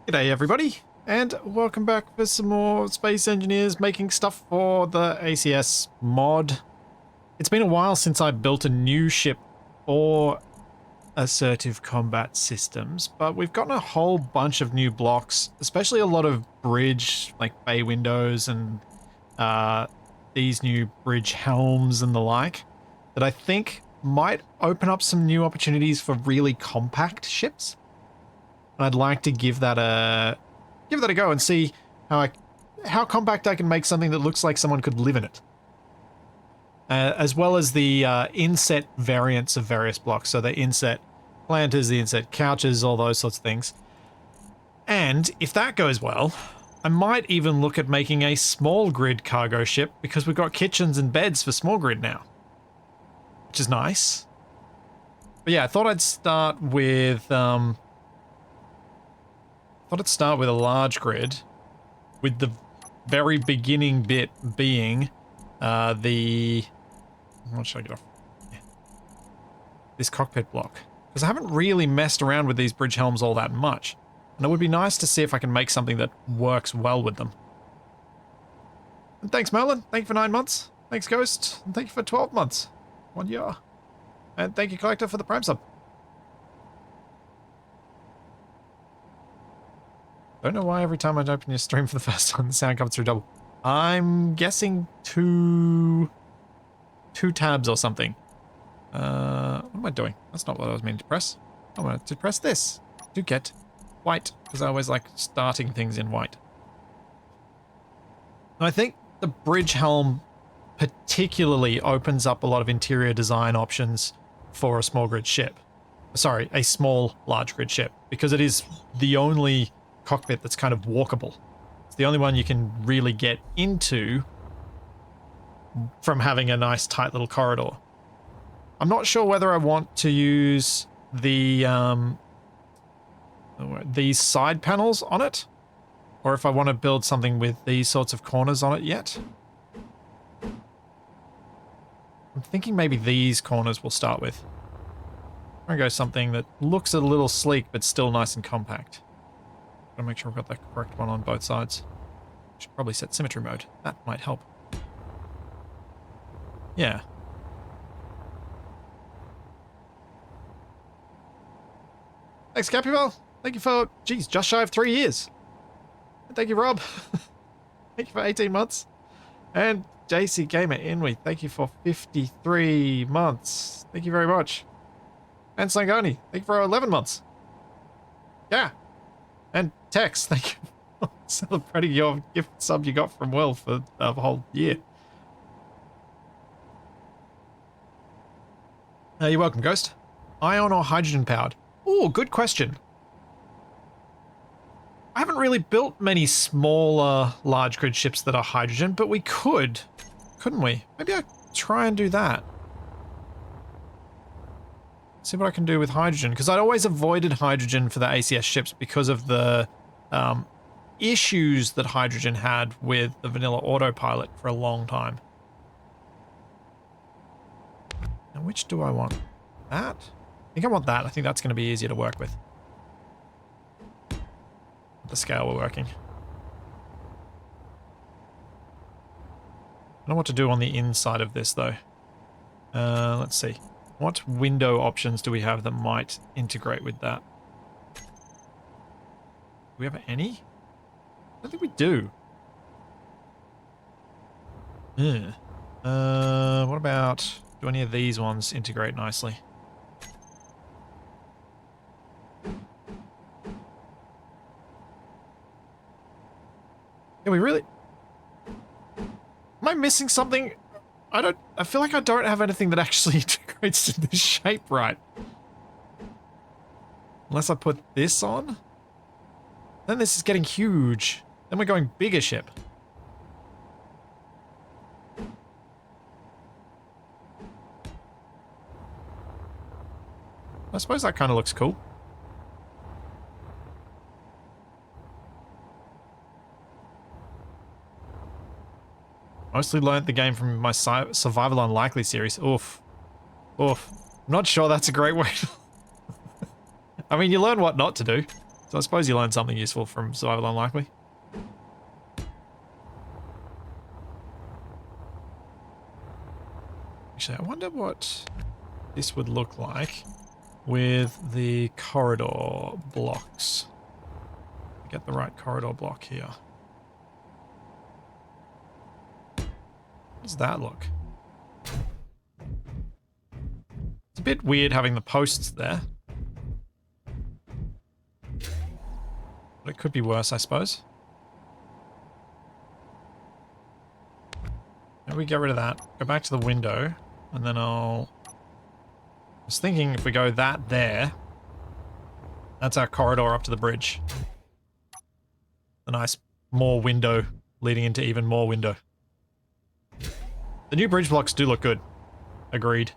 G'day everybody, and welcome back for some more Space Engineers making stuff for the ACS mod. It's been a while since I built a new ship for Assertive Combat Systems, but we've gotten a whole bunch of new blocks, especially a lot of bridge, like bay windows and these new bridge helms and the like, that I think might open up some new opportunities for really compact ships. And I'd like to give that a go and see how compact I can make something that looks like someone could live in it. As well as the inset variants of various blocks. So the inset planters, the inset couches, all those sorts of things. And if that goes well, I might even look at making a small grid cargo ship because we've got kitchens and beds for small grid now. Which is nice. But yeah, I thought I'd start with a large grid, with the very beginning bit being what should I get off? Yeah. This cockpit block. Because I haven't really messed around with these bridge helms all that much. And it would be nice to see if I can make something that works well with them. And thanks Merlin, thank you for 9 months. Thanks Ghost, and thank you for 12 months. 1 year. And thank you Collector for the Prime sub. Don't know why every time I open your stream for the first time the sound comes through double. I'm guessing two tabs or something. What am I doing? That's not what I was meaning to press. I wanted to press this. To get white, because I always like starting things in white. I think the bridge helm particularly opens up a lot of interior design options for a small grid ship. Sorry, a small large grid ship, because it is the only cockpit that's kind of walkable. It's the only one you can really get into from having a nice tight little corridor. I'm not sure whether I want to use the these side panels on it, or if I want to build something with these sorts of corners on it yet. I'm thinking maybe these corners we'll start with. I'm gonna go something that looks a little sleek but still nice and compact. Gotta make sure I've got the correct one on both sides. Should probably set symmetry mode. That might help. Yeah. Thanks, Capuval. Thank you for, geez, just shy of 3 years. And thank you, Rob. Thank you for 18 months. And JC Gamer Inwe, thank you for 53 months. Thank you very much. And Sangani, thank you for 11 months. Yeah. And Tex, thank you for celebrating your gift sub you got from Will for the whole year. You're welcome, Ghost. Ion or hydrogen powered? Ooh, good question. I haven't really built many smaller large grid ships that are hydrogen, but we could, couldn't we? Maybe I'll try and do that. See what I can do with hydrogen, because I'd always avoided hydrogen for the ACS ships because of the issues that hydrogen had with the vanilla autopilot for a long time. Now, which do I want? That? I think I want that. I think that's going to be easier to work with. The scale we're working. I don't know what to do on the inside of this, though. Let's see. What window options do we have that might integrate with that? Do we have any? I don't think we do. What about... do any of these ones integrate nicely? Yeah, we really... Am I missing something? I feel like I don't have anything that actually integrates to this shape right. Unless I put this on? Then this is getting huge. Then we're going bigger ship. I suppose that kind of looks cool. Mostly learnt the game from my Survival Unlikely series. Oof. Oof. I'm not sure that's a great way to... I mean, you learn what not to do. So I suppose you learn something useful from Survival Unlikely. Actually, I wonder what this would look like with the corridor blocks. Get the right corridor block here. How does that look? It's a bit weird having the posts there. But it could be worse, I suppose. Maybe we get rid of that. Go back to the window. And then I was thinking if we go that there, that's our corridor up to the bridge. A nice more window leading into even more window. The new bridge blocks do look good. Agreed.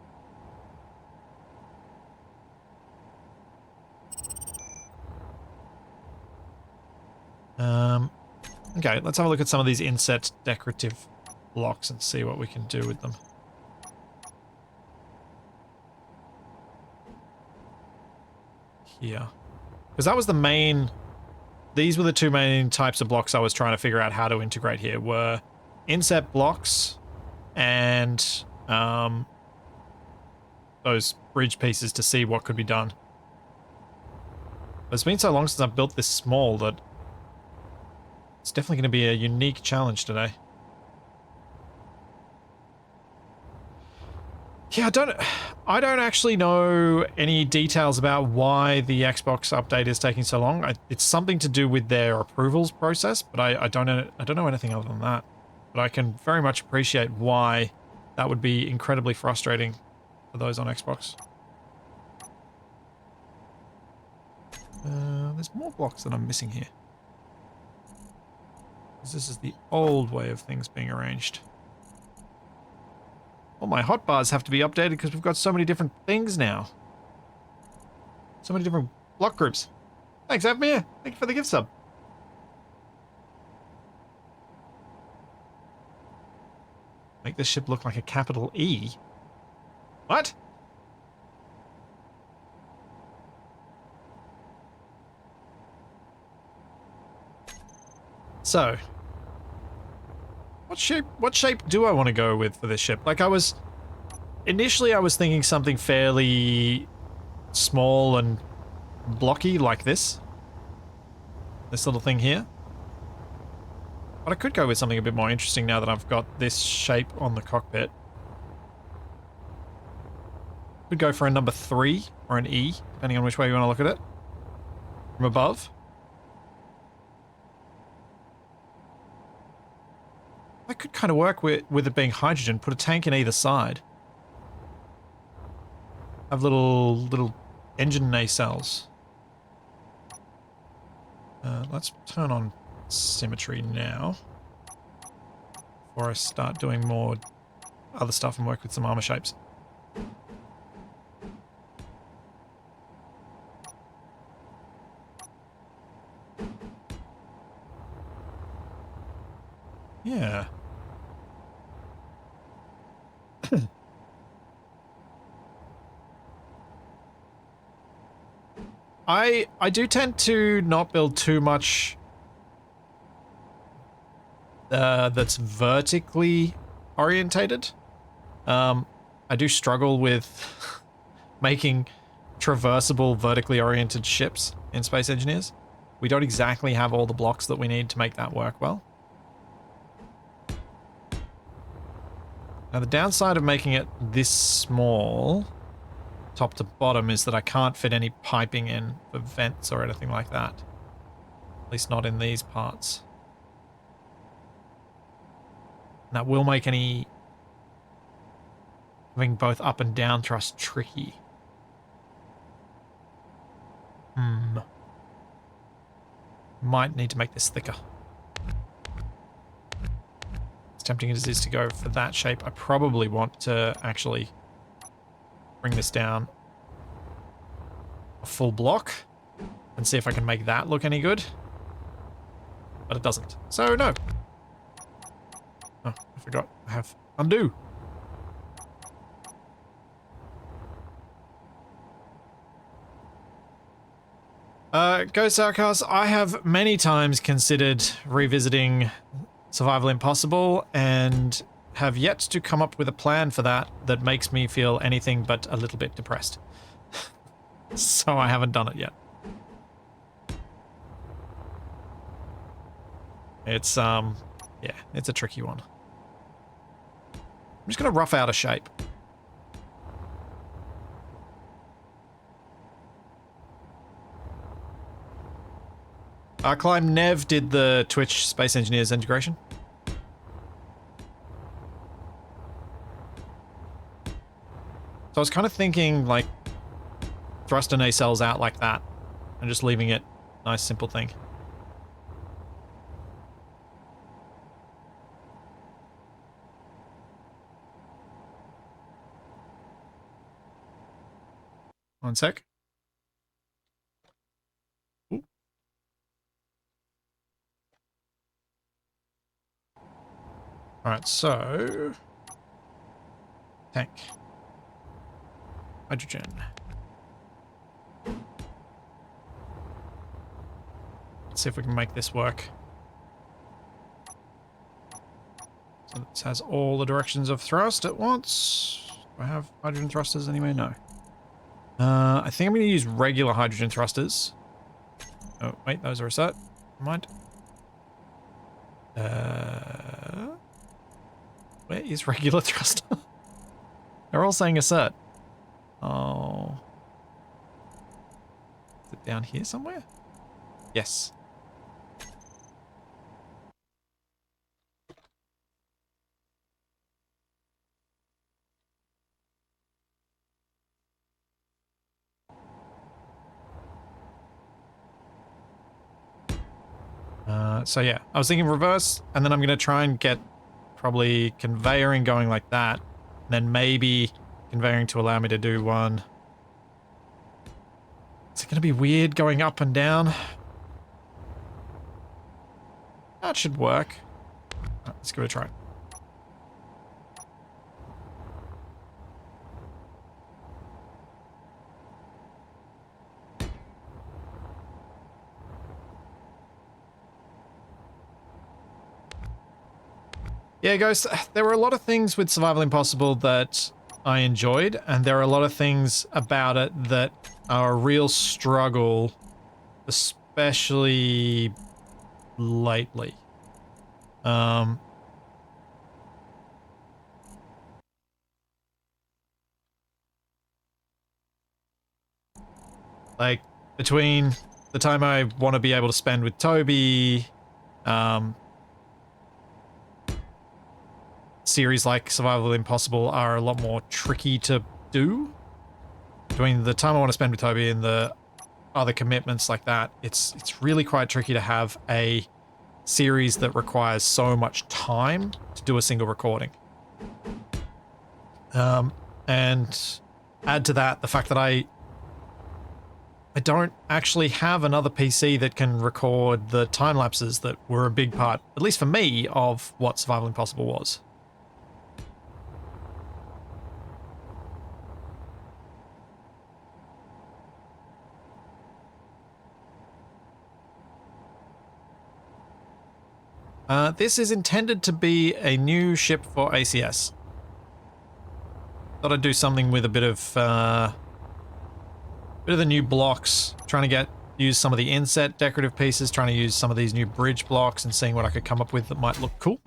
Okay, let's have a look at some of these inset decorative blocks and see what we can do with them. Here. Because that was the main... These were the two main types of blocks I was trying to figure out how to integrate here, were inset blocks and those bridge pieces to see what could be done. But it's been so long since I've built this small that it's definitely going to be a unique challenge today. Yeah, I don't actually know any details about why the Xbox update is taking so long. It's something to do with their approvals process, but I don't know anything other than that. But I can very much appreciate why that would be incredibly frustrating for those on Xbox. There's more blocks that I'm missing here. This is the old way of things being arranged. All my hotbars have to be updated because we've got so many different things now. So many different block groups. Thanks, Avmir. Thank you for the gift sub. Make this ship look like a capital E. What? So, what shape do I want to go with for this ship? Like initially I was thinking something fairly small and blocky like this. This little thing here. But I could go with something a bit more interesting now that I've got this shape on the cockpit. Could go for a number 3 or an E, depending on which way you want to look at it. From above. That could kind of work with it being hydrogen. Put a tank in either side. Have little engine nacelles. Let's turn on symmetry now. Before I start doing more other stuff and work with some armor shapes. Yeah. I do tend to not build too much that's vertically orientated. I do struggle with making traversable vertically oriented ships in Space Engineers. We don't exactly have all the blocks that we need to make that work well. Now the downside of making it this small, top to bottom, is that I can't fit any piping in for vents or anything like that. At least not in these parts. And that will make having both up and down thrust tricky. Might need to make this thicker. As tempting as it is to go for that shape, I probably want to actually bring this down a full block and see if I can make that look any good. But it doesn't. So no. Oh, I forgot. I have undo. Ghost Outcast, I have many times considered revisiting Survival Impossible and have yet to come up with a plan for that that makes me feel anything but a little bit depressed. So I haven't done it yet. It's, yeah, it's a tricky one. I'm just gonna rough out a shape. Climb Nev did the Twitch Space Engineers integration. So I was kind of thinking, like, thrust and nacelles out like that, and just leaving it nice, simple thing. One sec. Ooh. Alright, so... tank. Hydrogen. Let's see if we can make this work. So this has all the directions of thrust at once. Do I have hydrogen thrusters anyway? No. I think I'm going to use regular hydrogen thrusters. Oh, wait, those are a set. Never mind. Where is regular thruster? They're all saying assert. Oh. Is it down here somewhere? Yes. So yeah, I was thinking reverse, and then I'm going to try and get probably conveying going like that, and then maybe conveying to allow me to do one. Is it going to be weird going up and down? That should work. Right, let's give it a try. Yeah, Ghost, there were a lot of things with Survival Impossible that I enjoyed, and there are a lot of things about it that are a real struggle, especially lately. Like, between the time I want to be able to spend with Toby, series like Survival Impossible are a lot more tricky to do. Between the time I want to spend with Toby and the other commitments like that, it's really quite tricky to have a series that requires so much time to do a single recording. And add to that the fact that I don't actually have another PC that can record the time lapses that were a big part, at least for me, of what Survival Impossible was. This is intended to be a new ship for ACS. Thought I'd do something with a bit of the new blocks, trying to use some of the inset decorative pieces, trying to use some of these new bridge blocks and seeing what I could come up with that might look cool.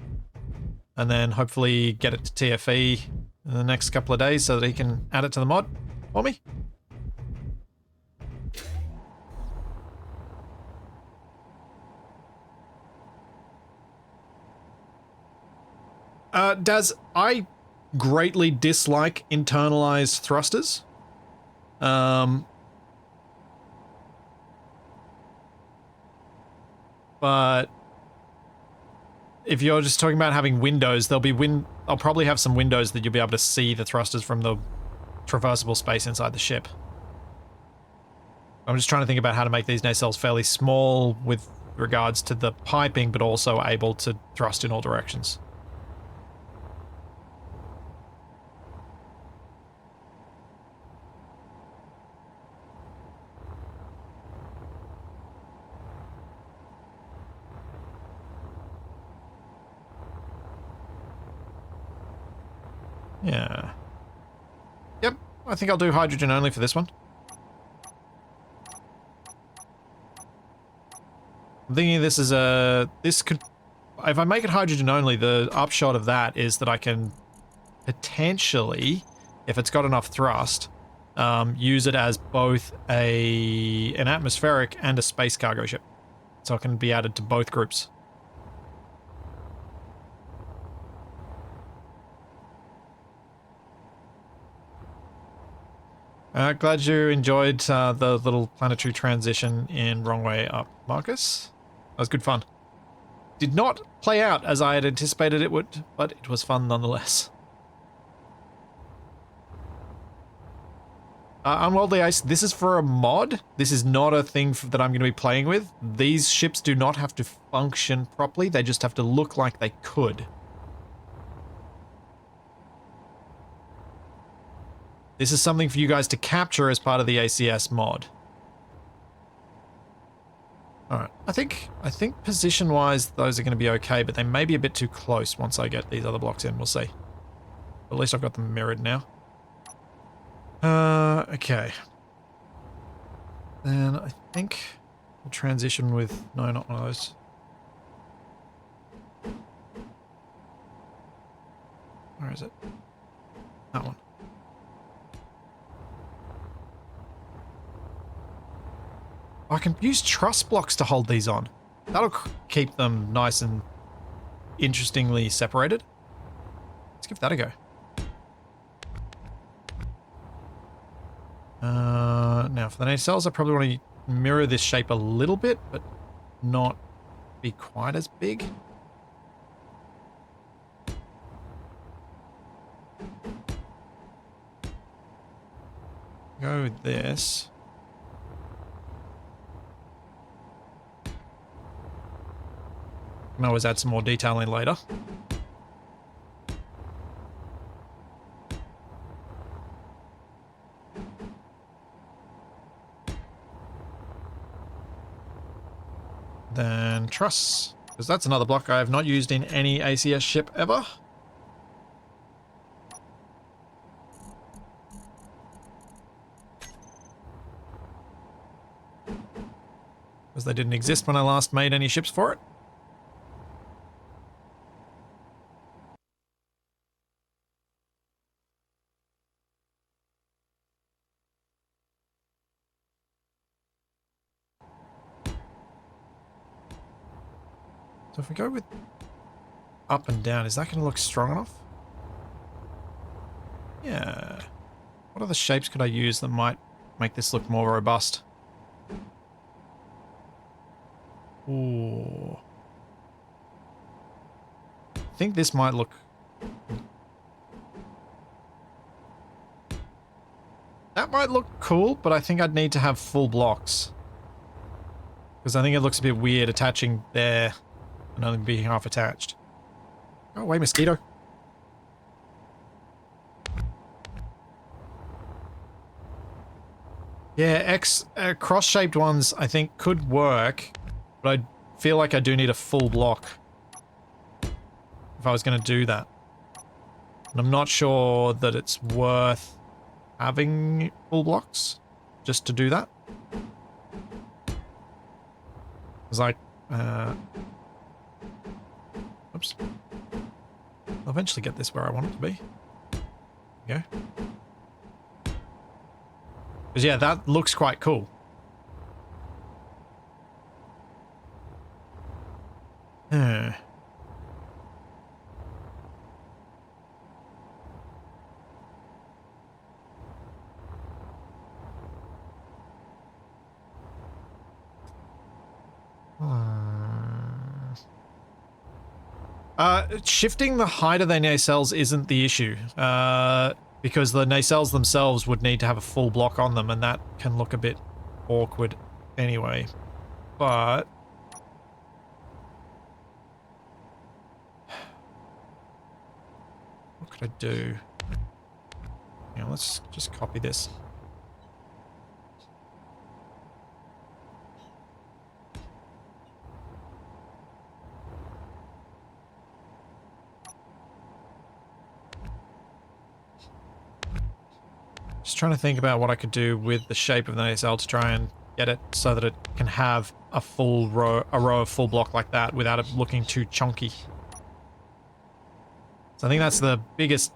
And then hopefully get it to TFE in the next couple of days so that he can add it to the mod for me. Daz, I greatly dislike internalized thrusters. But if you're just talking about having windows, I'll probably have some windows that you'll be able to see the thrusters from the traversable space inside the ship. I'm just trying to think about how to make these nacelles fairly small with regards to the piping, but also able to thrust in all directions. Yeah. Yep, I think I'll do hydrogen only for this one. I'm thinking this is a... This could... If I make it hydrogen only, the upshot of that is that I can potentially, if it's got enough thrust, use it as both an atmospheric and a space cargo ship. So it can be added to both groups. Glad you enjoyed the little planetary transition in Wrong Way Up, Marcus. That was good fun. Did not play out as I had anticipated it would, but it was fun nonetheless. Unworldly Ace, this is for a mod. This is not a thing that I'm going to be playing with. These ships do not have to function properly. They just have to look like they could. This is something for you guys to capture as part of the ACS mod. Alright, I think position-wise those are going to be okay, but they may be a bit too close once I get these other blocks in, we'll see. At least I've got them mirrored now. Okay. Then I think we'll transition with... No, not one of those. Where is it? That one. I can use truss blocks to hold these on. That'll keep them nice and interestingly separated. Let's give that a go. Now for the nacelles, I probably want to mirror this shape a little bit, but not be quite as big. Go with this. Can always add some more detailing later. Then truss, because that's another block I have not used in any ACS ship ever. Because they didn't exist when I last made any ships for it. So if we go with up and down, is that going to look strong enough? Yeah. What other shapes could I use that might make this look more robust? Ooh. I think this might look... That might look cool, but I think I'd need to have full blocks. Because I think it looks a bit weird attaching there and only being half attached. Go away, mosquito. Yeah, cross-shaped ones I think could work, but I feel like I do need a full block if I was going to do that. And I'm not sure that it's worth having full blocks just to do that. It's like, oops. I'll eventually get this where I want it to be. There we go. Because yeah, that looks quite cool. Shifting the height of their nacelles isn't the issue, because the nacelles themselves would need to have a full block on them, and that can look a bit awkward anyway. But what could I do? Yeah, let's just copy this. Just trying to think about what I could do with the shape of the nacelle to try and get it so that it can have a row of full block like that without it looking too chunky. So I think that's the biggest,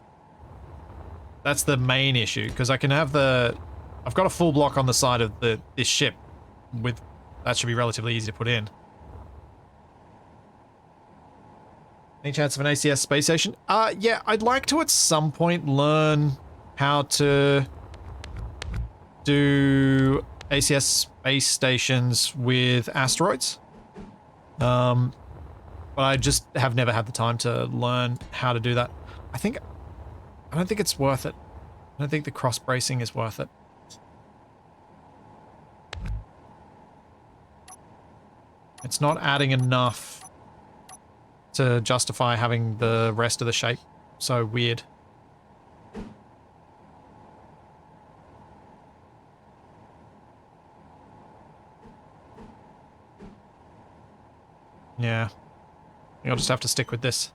that's the main issue, because I can have I've got a full block on the side of this ship with, that should be relatively easy to put in. Any chance of an ACS space station? Yeah, I'd like to at some point learn how to do ACS space stations with asteroids. But I just have never had the time to learn how to do that. I don't think it's worth it. I don't think the cross bracing is worth it. It's not adding enough to justify having the rest of the shape so weird. Yeah. I think I'll just have to stick with this.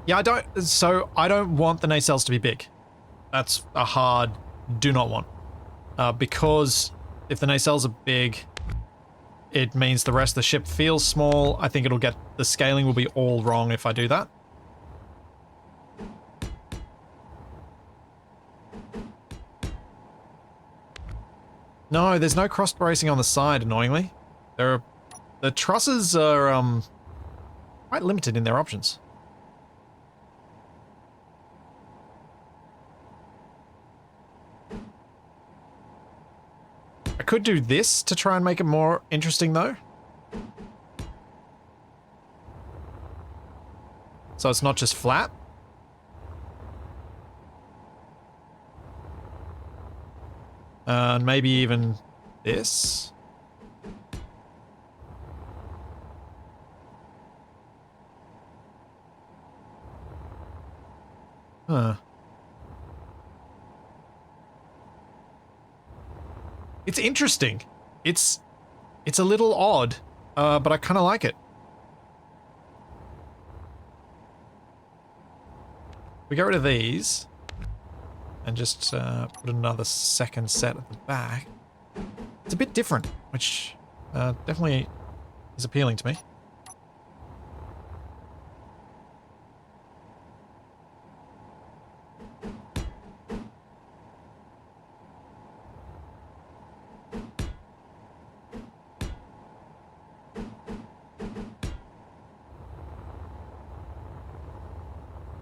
Yeah, I don't want the nacelles to be big. That's a hard do not want. Because if the nacelles are big, it means the rest of the ship feels small. I think the scaling will be all wrong if I do that. No, there's no cross bracing on the side, annoyingly. The trusses are quite limited in their options. I could do this to try and make it more interesting, though. So it's not just flat. And maybe even this. Huh. It's interesting. It's a little odd, but I kind of like it. We get rid of these and just put another second set at the back. It's a bit different, which definitely is appealing to me.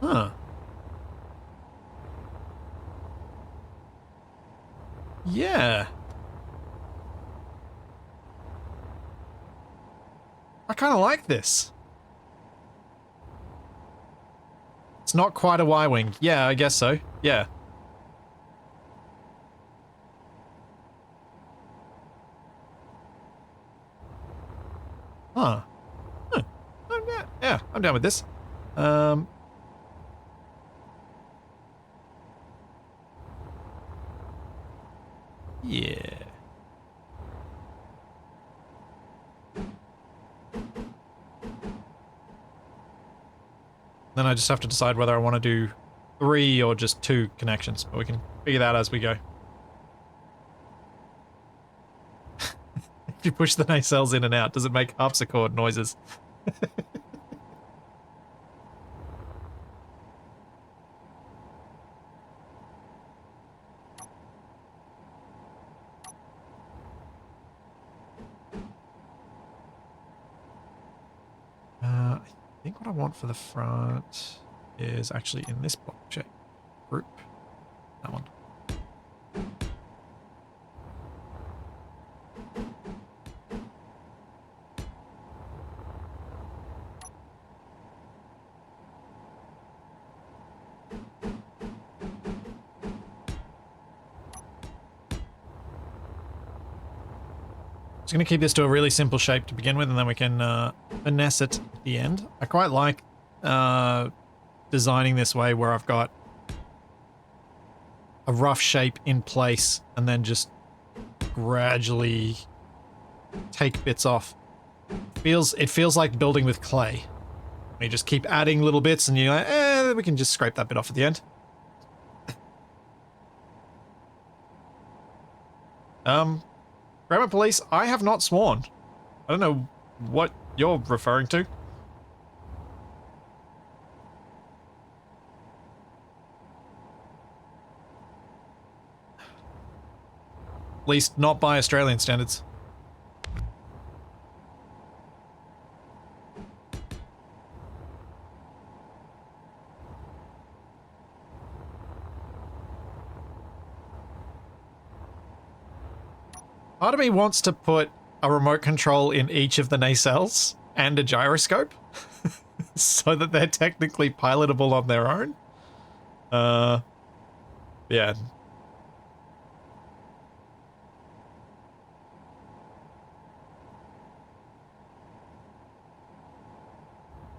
Huh. Yeah. I kind of like this. It's not quite a Y-wing. Yeah, I guess so. Yeah. Huh. Huh. Yeah, I'm down with this. Yeah. Then I just have to decide whether I want to do 3 or just 2 connections, but we can figure that out as we go. If you push the nacelles in and out, does it make harpsichord noises? I think what I want for the front is actually in this block shape group. That one. Just going to keep this to a really simple shape to begin with, and then we can finesse it at the end. I quite like designing this way where I've got a rough shape in place and then just gradually take bits off. It feels like building with clay. You just keep adding little bits and you're like, we can just scrape that bit off at the end. Grammar Police, I have not sworn. I don't know what you're referring to. At least not by Australian standards. Part of me wants to put a remote control in each of the nacelles and a gyroscope so that they're technically pilotable on their own. Yeah.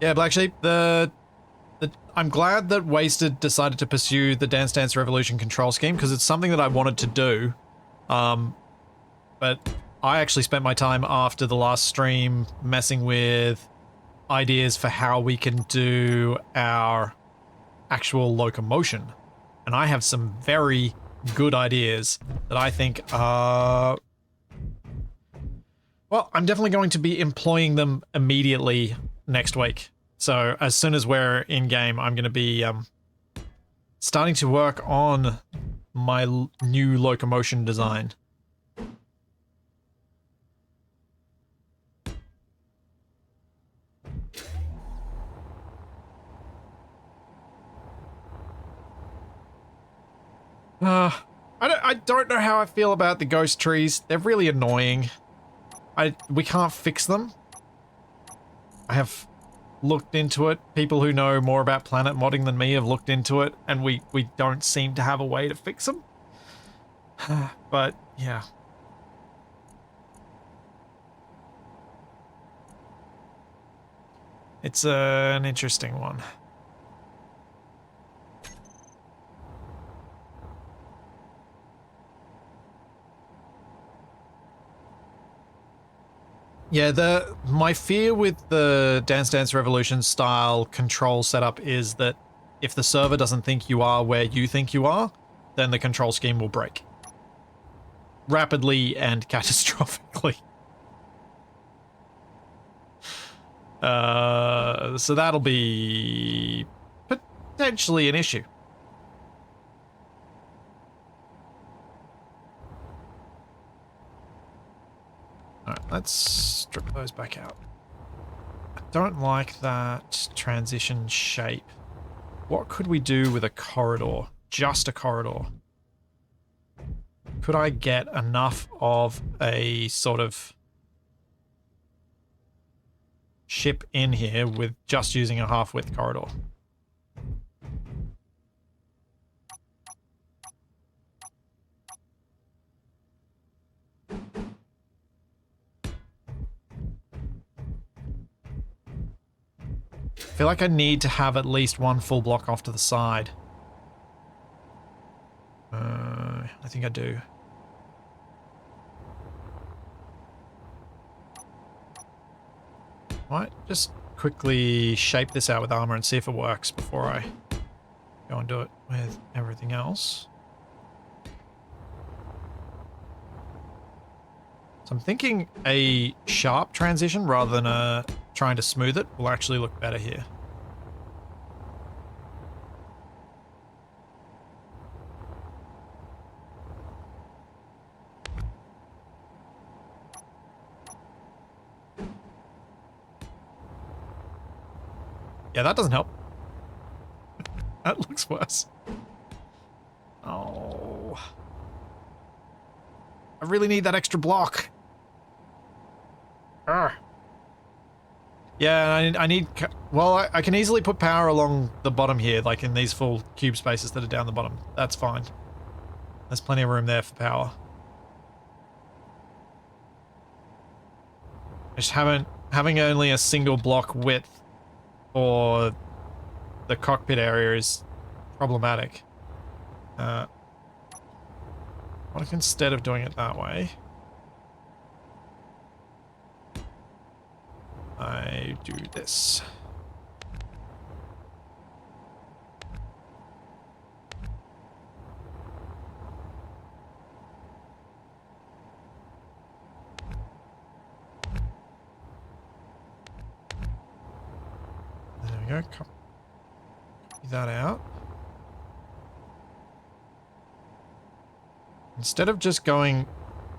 Yeah, Black Sheep, I'm glad that Wasted decided to pursue the Dance Dance Revolution control scheme because it's something that I wanted to do. But I actually spent my time after the last stream messing with ideas for how we can do our actual locomotion. And I have some very good ideas that I think are... Well, I'm definitely going to be employing them immediately next week. So as soon as we're in-game, I'm going to be starting to work on my new locomotion design. I don't know how I feel about the ghost trees. They're really annoying. We can't fix them. I have looked into it. People who know more about planet modding than me have looked into it, and we don't seem to have a way to fix them. But, yeah. It's an interesting one. Yeah, my fear with the Dance Dance Revolution style control setup is that if the server doesn't think you are where you think you are, then the control scheme will break. Rapidly and catastrophically. So that'll be potentially an issue. Alright, let's strip those back out. I don't like that transition shape. What could we do with a corridor? Just a corridor. Could I get enough of a sort of ship in here with just using a half-width corridor? I feel like I need to have at least one full block off to the side. I think I do. Might just quickly shape this out with armor and see if it works before I go and do it with everything else. So I'm thinking a sharp transition rather than trying to smooth it will actually look better here. Yeah, that doesn't help. That looks worse. Oh. I really need that extra block. Urgh. Yeah, I need... Well, I can easily put power along the bottom here, like in these full cube spaces that are down the bottom. That's fine. There's plenty of room there for power. Just having only a single block width for the cockpit area is problematic. What if instead of doing it that way... I do this? There we go. Copy that out. Instead of just going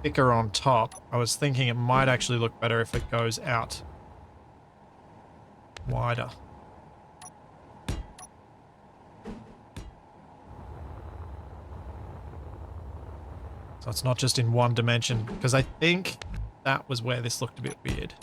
thicker on top, I was thinking it might actually look better if it goes out wider. So it's not just in one dimension, because I think that was where this looked a bit weird.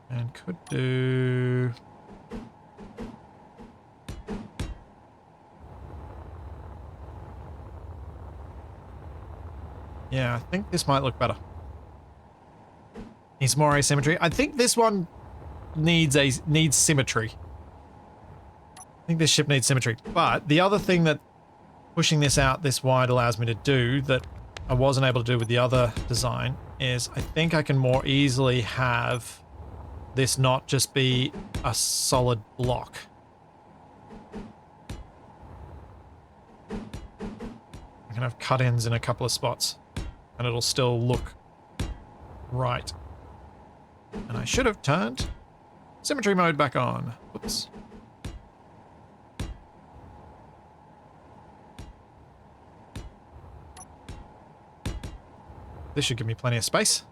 And could do... Yeah, I think this might look better. Needs more asymmetry. I think this one needs symmetry. I think this ship needs symmetry. But the other thing that pushing this out this wide allows me to do that I wasn't able to do with the other design is I think I can more easily have this not just be a solid block. I can have cut-ins in a couple of spots and it'll still look right. And I should have turned symmetry mode back on. Oops. This should give me plenty of space.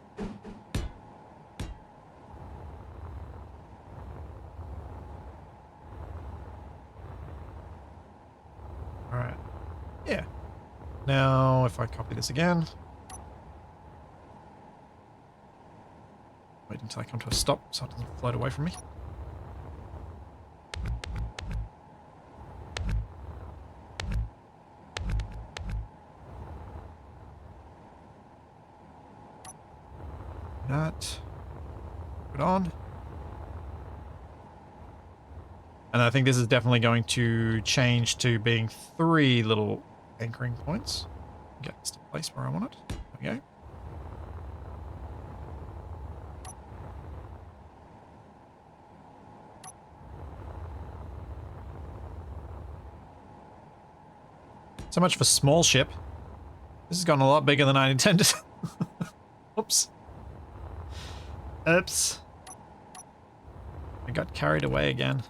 Alright. Yeah. Now, if I copy this again. Wait until I come to a stop so it doesn't float away from me. That. Put it on. And I think this is definitely going to change to being 3 little anchoring points. Get this to place where I want it. There we go. So much for small ship. This has gotten a lot bigger than I intended. Oops. Oops. I got carried away again.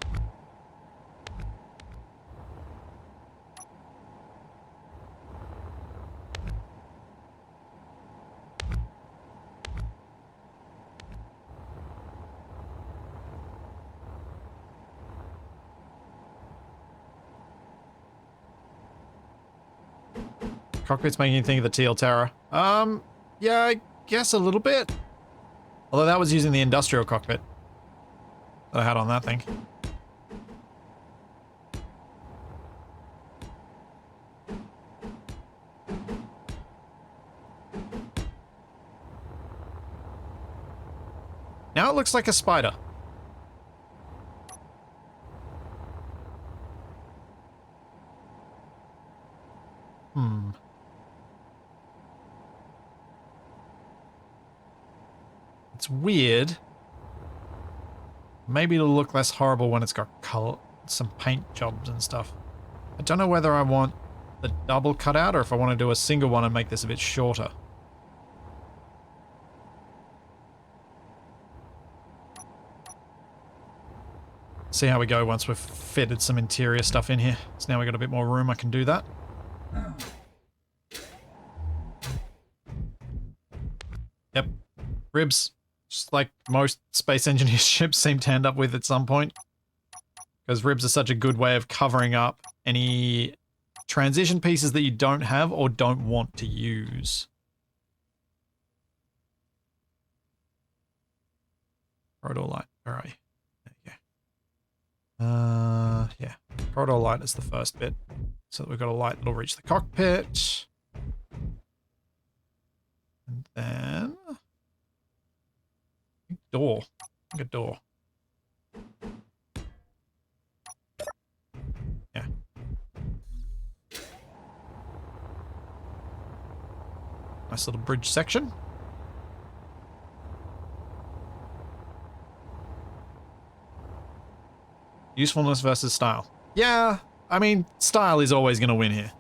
Cockpit's making you think of the Teal Terror. Yeah, I guess a little bit. Although that was using the industrial cockpit that I had on that thing. Now it looks like a spider. It's weird. Maybe it'll look less horrible when it's got color, some paint jobs and stuff. I don't know whether I want the double cutout or if I want to do a single one and make this a bit shorter. See how we go once we've fitted some interior stuff in here. So now we've got a bit more room, I can do that. Yep. Ribs. Just like most Space Engineer ships seem to end up with at some point. Because ribs are such a good way of covering up any transition pieces that you don't have or don't want to use. Corridor light. Where are you? There you go. Yeah. Corridor light is the first bit. So that we've got a light that'll reach the cockpit. And then... door. I think a door. Yeah. Nice little bridge section. Usefulness versus style. Yeah, I mean, style is always going to win here.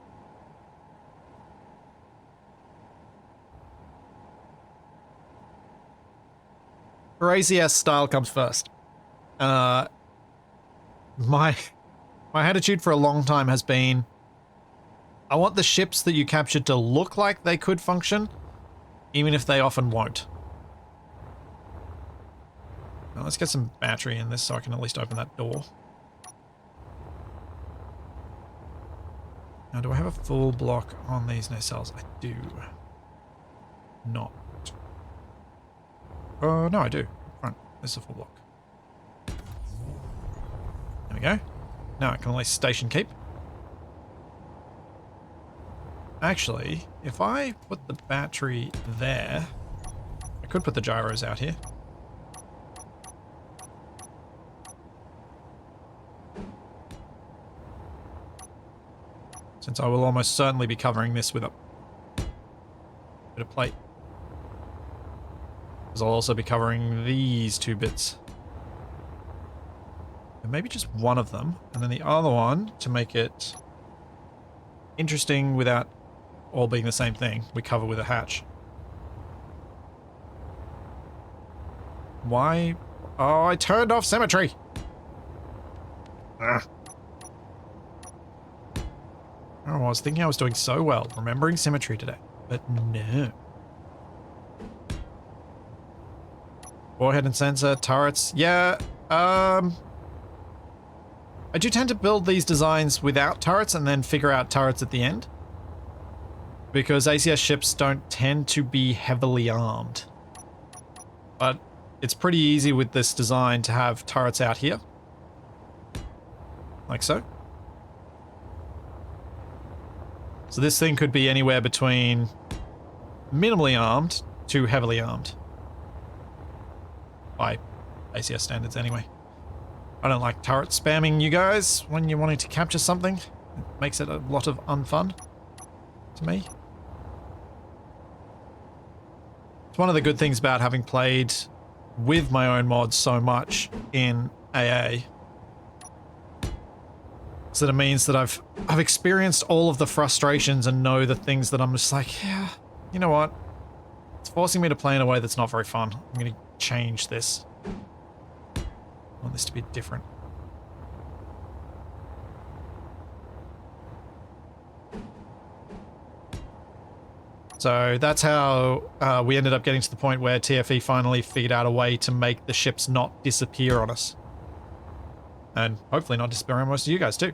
For ACS, style comes first. My attitude for a long time has been, I want the ships that you captured to look like they could function, even if they often won't. Now let's get some battery in this so I can at least open that door. Now, do I have a full block on these nacelles? I do. Not. Oh, no, I do. Front. This is a full block. There we go. Now I can at least station keep. Actually, if I put the battery there, I could put the gyros out here. Since I will almost certainly be covering this with a bit of plate. Because I'll also be covering these two bits. And maybe just one of them, and then the other one, to make it interesting without all being the same thing, we cover with a hatch. Why? Oh, I turned off symmetry! Ugh. Oh, I was thinking I was doing so well, remembering symmetry today, but no. Warhead and sensor, turrets, yeah, I do tend to build these designs without turrets and then figure out turrets at the end. Because ACS ships don't tend to be heavily armed. But it's pretty easy with this design to have turrets out here. Like so. So this thing could be anywhere between minimally armed to heavily armed. By ACS standards anyway. I don't like turret spamming you guys when you're wanting to capture something. It makes it a lot of unfun to me. It's one of the good things about having played with my own mods so much in AA. So that it means that I've experienced all of the frustrations and know the things that I'm just like, yeah, you know what? It's forcing me to play in a way that's not very fun. I'm going to change this. I want this to be different. So that's how we ended up getting to the point where TFE finally figured out a way to make the ships not disappear on us. And hopefully not disappear on most of you guys too.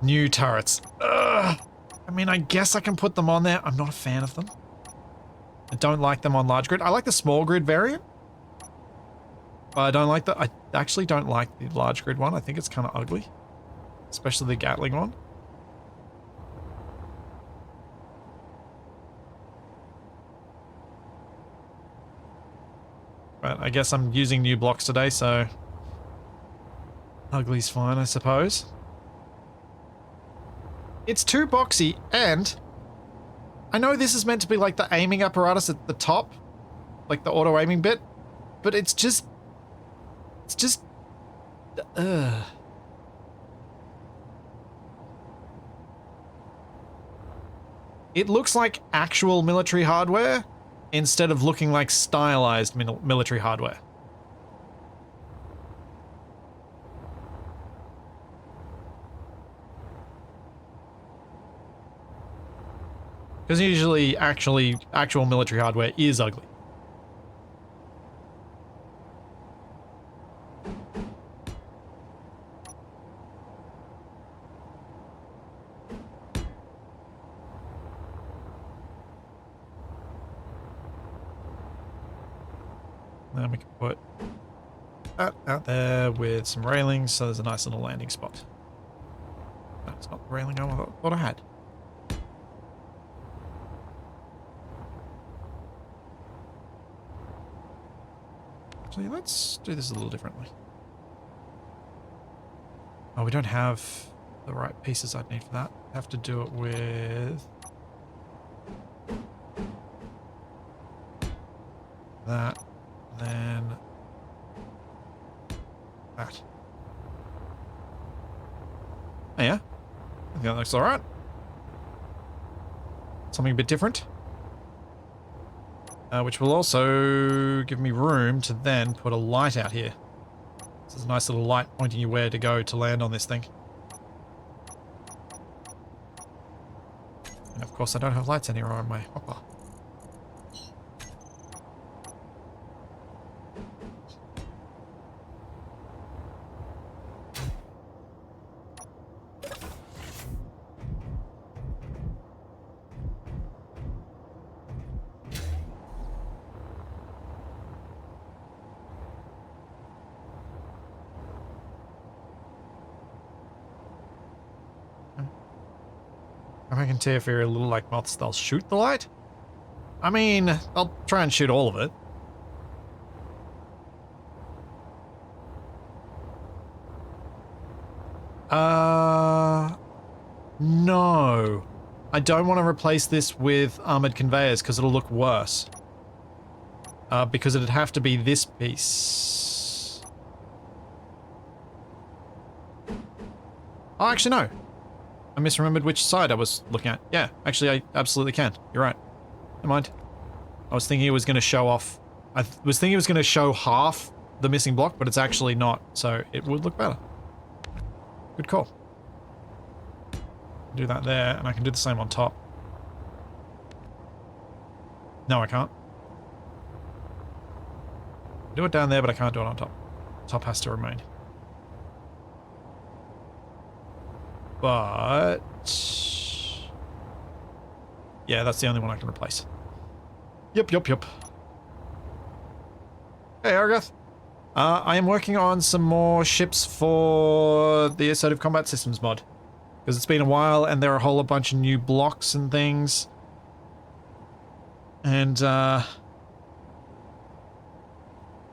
New turrets. Ugh. I mean, I guess I can put them on there. I'm not a fan of them. I don't like them on large grid. I like the small grid variant. But I don't like I actually don't like the large grid one. I think it's kind of ugly. Especially the Gatling one. But I guess I'm using new blocks today, so ugly's fine, I suppose. It's too boxy, and I know this is meant to be like the aiming apparatus at the top, like the auto aiming bit, but it's just, It looks like actual military hardware instead of looking like stylized military hardware. Because usually, actual military hardware is ugly. Then we can put that out there with some railings, so there's a nice little landing spot. That's not the railing I thought I had. Actually, let's do this a little differently. Oh, we don't have the right pieces I'd need for that. I have to do it with that, then that. Oh, yeah, I think that looks alright. Something a bit different. Which will also give me room to then put a light out here. This is a nice little light pointing you where to go to land on this thing. And of course I don't have lights anywhere on my hopper. If I can tell if you're a little like moths, they'll shoot the light. I mean, I'll try and shoot all of it. No. I don't want to replace this with armored conveyors because it'll look worse. Because it'd have to be this piece. Oh, actually, no. I misremembered which side I was looking at. Yeah, actually, I absolutely can. You're right. Never mind. I was thinking it was going to show off. I was thinking it was going to show half the missing block, but it's actually not. So it would look better. Good call. Do that there, and I can do the same on top. No, I can't. Do it down there, but I can't do it on top. Top has to remain. But yeah, that's the only one I can replace. Yep. Hey, Argath. I am working on some more ships for the Assertive Combat Systems mod. Because it's been a while and there are a whole bunch of new blocks and things. And, yeah,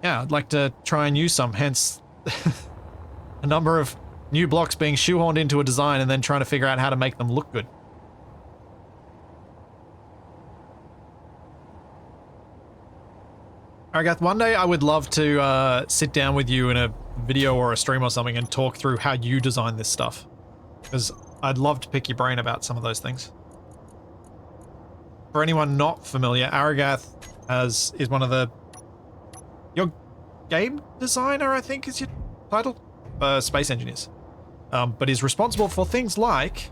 I'd like to try and use some, hence a number of new blocks being shoehorned into a design and then trying to figure out how to make them look good. Argath, one day I would love to sit down with you in a video or a stream or something and talk through how you design this stuff. Because I'd love to pick your brain about some of those things. For anyone not familiar, Aragath is one of the... Your game designer, I think, is your title? Space engineers. But is responsible for things like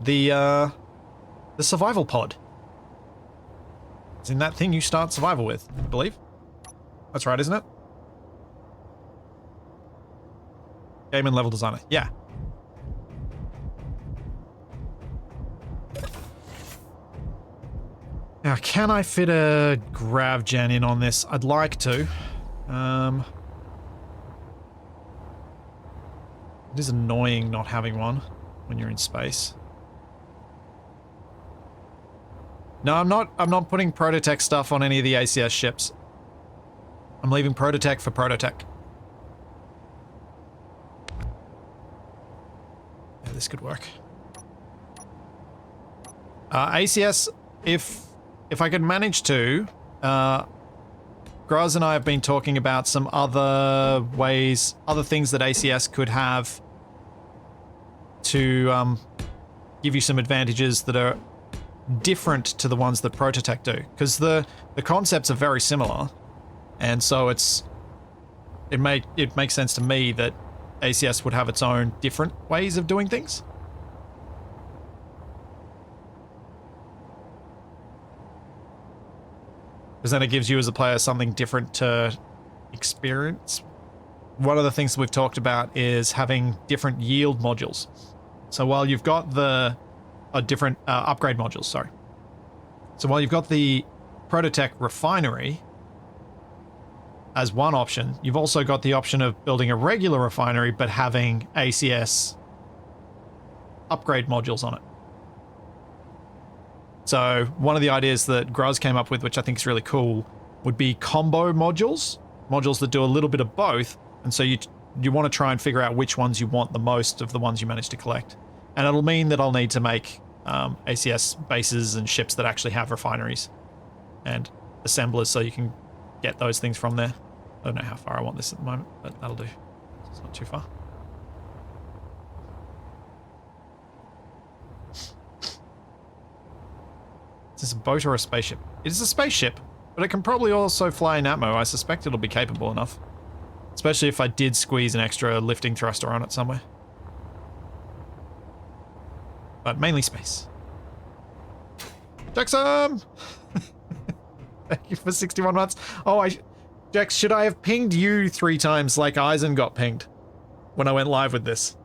the survival pod. It's in that thing you start survival with, I believe. That's right, isn't it? Game and level designer. Yeah. Now, can I fit a grav gen in on this? I'd like to. It is annoying not having one when you're in space. No, I'm not putting Prototech stuff on any of the ACS ships. I'm leaving Prototech for Prototech. Yeah, this could work. ACS, if I could manage to, Graz and I have been talking about some other ways, other things that ACS could have to give you some advantages that are different to the ones that Prototech do. Because the concepts are very similar, and so it makes sense to me that ACS would have its own different ways of doing things. Because then it gives you as a player something different to experience. One of the things that we've talked about is having different yield modules. So while you've got the different upgrade modules, sorry. So while you've got the Prototech refinery as one option, you've also got the option of building a regular refinery but having ACS upgrade modules on it. So one of the ideas that Graz came up with, which I think is really cool, would be combo modules. Modules that do a little bit of both. And so you want to try and figure out which ones you want the most of the ones you manage to collect. And it'll mean that I'll need to make ACS bases and ships that actually have refineries and assemblers so you can get those things from there. I don't know how far I want this at the moment, but that'll do. It's not too far. Is this a boat or a spaceship? It is a spaceship, but it can probably also fly in Atmo. I suspect it'll be capable enough. Especially if I did squeeze an extra lifting thruster on it somewhere. But mainly space. Jackson! Thank you for 61 months. Oh, Jax, should I have pinged you 3 times like Eisen got pinged when I went live with this?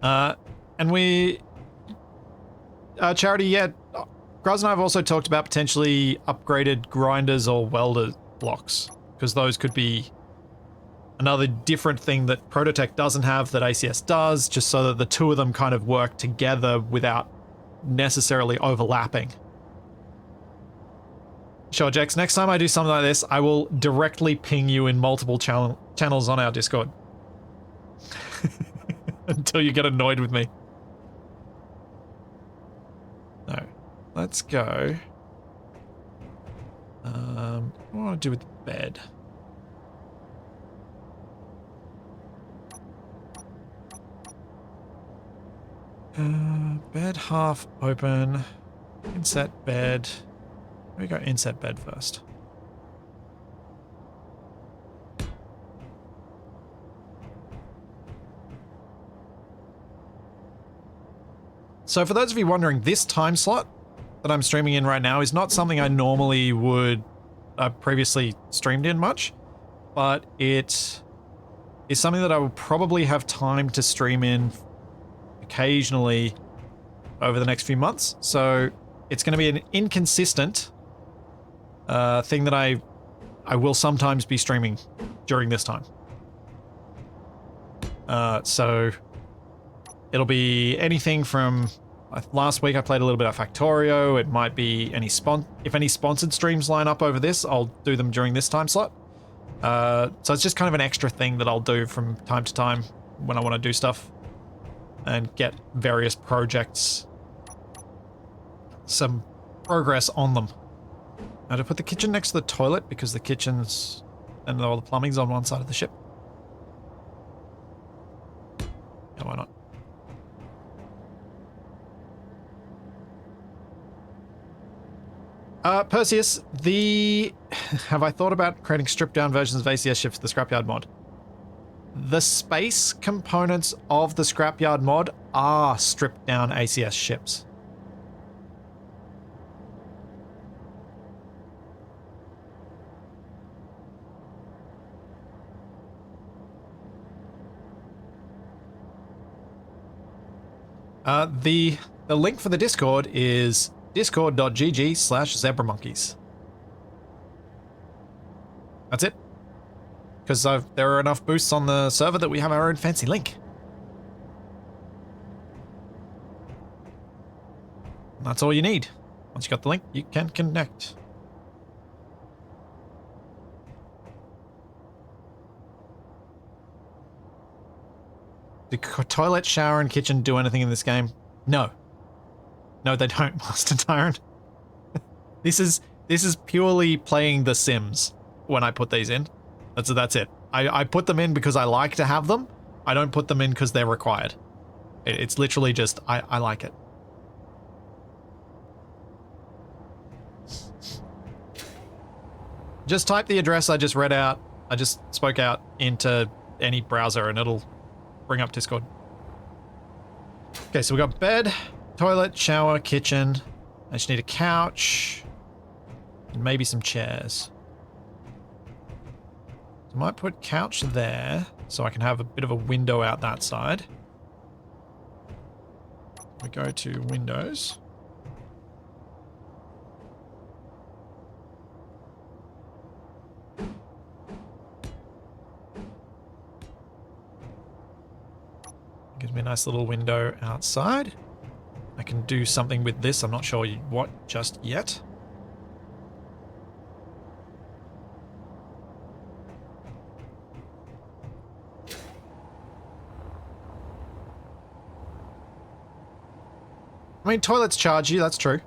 And we... Charity, yeah, Graz and I have also talked about potentially upgraded grinders or welder blocks, because those could be another different thing that Prototech doesn't have that ACS does, just so that the two of them kind of work together without necessarily overlapping. Sure, Jax, next time I do something like this, I will directly ping you in multiple channels on our Discord. Until you get annoyed with me. No. Let's go. What do I want to do with the bed? Bed half open. Inset bed. Let me go inset bed first. So for those of you wondering, this time slot that I'm streaming in right now is not something I normally would previously streamed in much, but it is something that I will probably have time to stream in occasionally over the next few months. So it's going to be an inconsistent thing that I will sometimes be streaming during this time. So it'll be anything from last week I played a little bit of Factorio. It might be if any sponsored streams line up over this, I'll do them during this time slot. So it's just kind of an extra thing that I'll do from time to time when I want to do stuff and get various projects some progress on them. Now to put the kitchen next to the toilet because the kitchen's and all the plumbing's on one side of the ship. Yeah, why not? Perseus, have I thought about creating stripped down versions of ACS ships for the Scrapyard mod? The space components of the Scrapyard mod are stripped down ACS ships. The link for the Discord is discord.gg/zebramonkeys. That's it. Because there are enough boosts on the server that we have our own fancy link. And that's all you need. Once you got the link, you can connect. Do toilet, shower, and kitchen do anything in this game? No. No, they don't, Master Tyrant. This is purely playing The Sims when I put these in. That's it. I put them in because I like to have them. I don't put them in because they're required. It's literally just, I like it. Just type the address I just read out, I just spoke out into any browser and it'll bring up Discord. Okay, so we got bed, toilet, shower, kitchen. I just need a couch and maybe some chairs. I might put couch there so I can have a bit of a window out that side. We go to Windows. Gives me a nice little window outside. I can do something with this. I'm not sure what just yet. I mean, toilets charge you, that's true.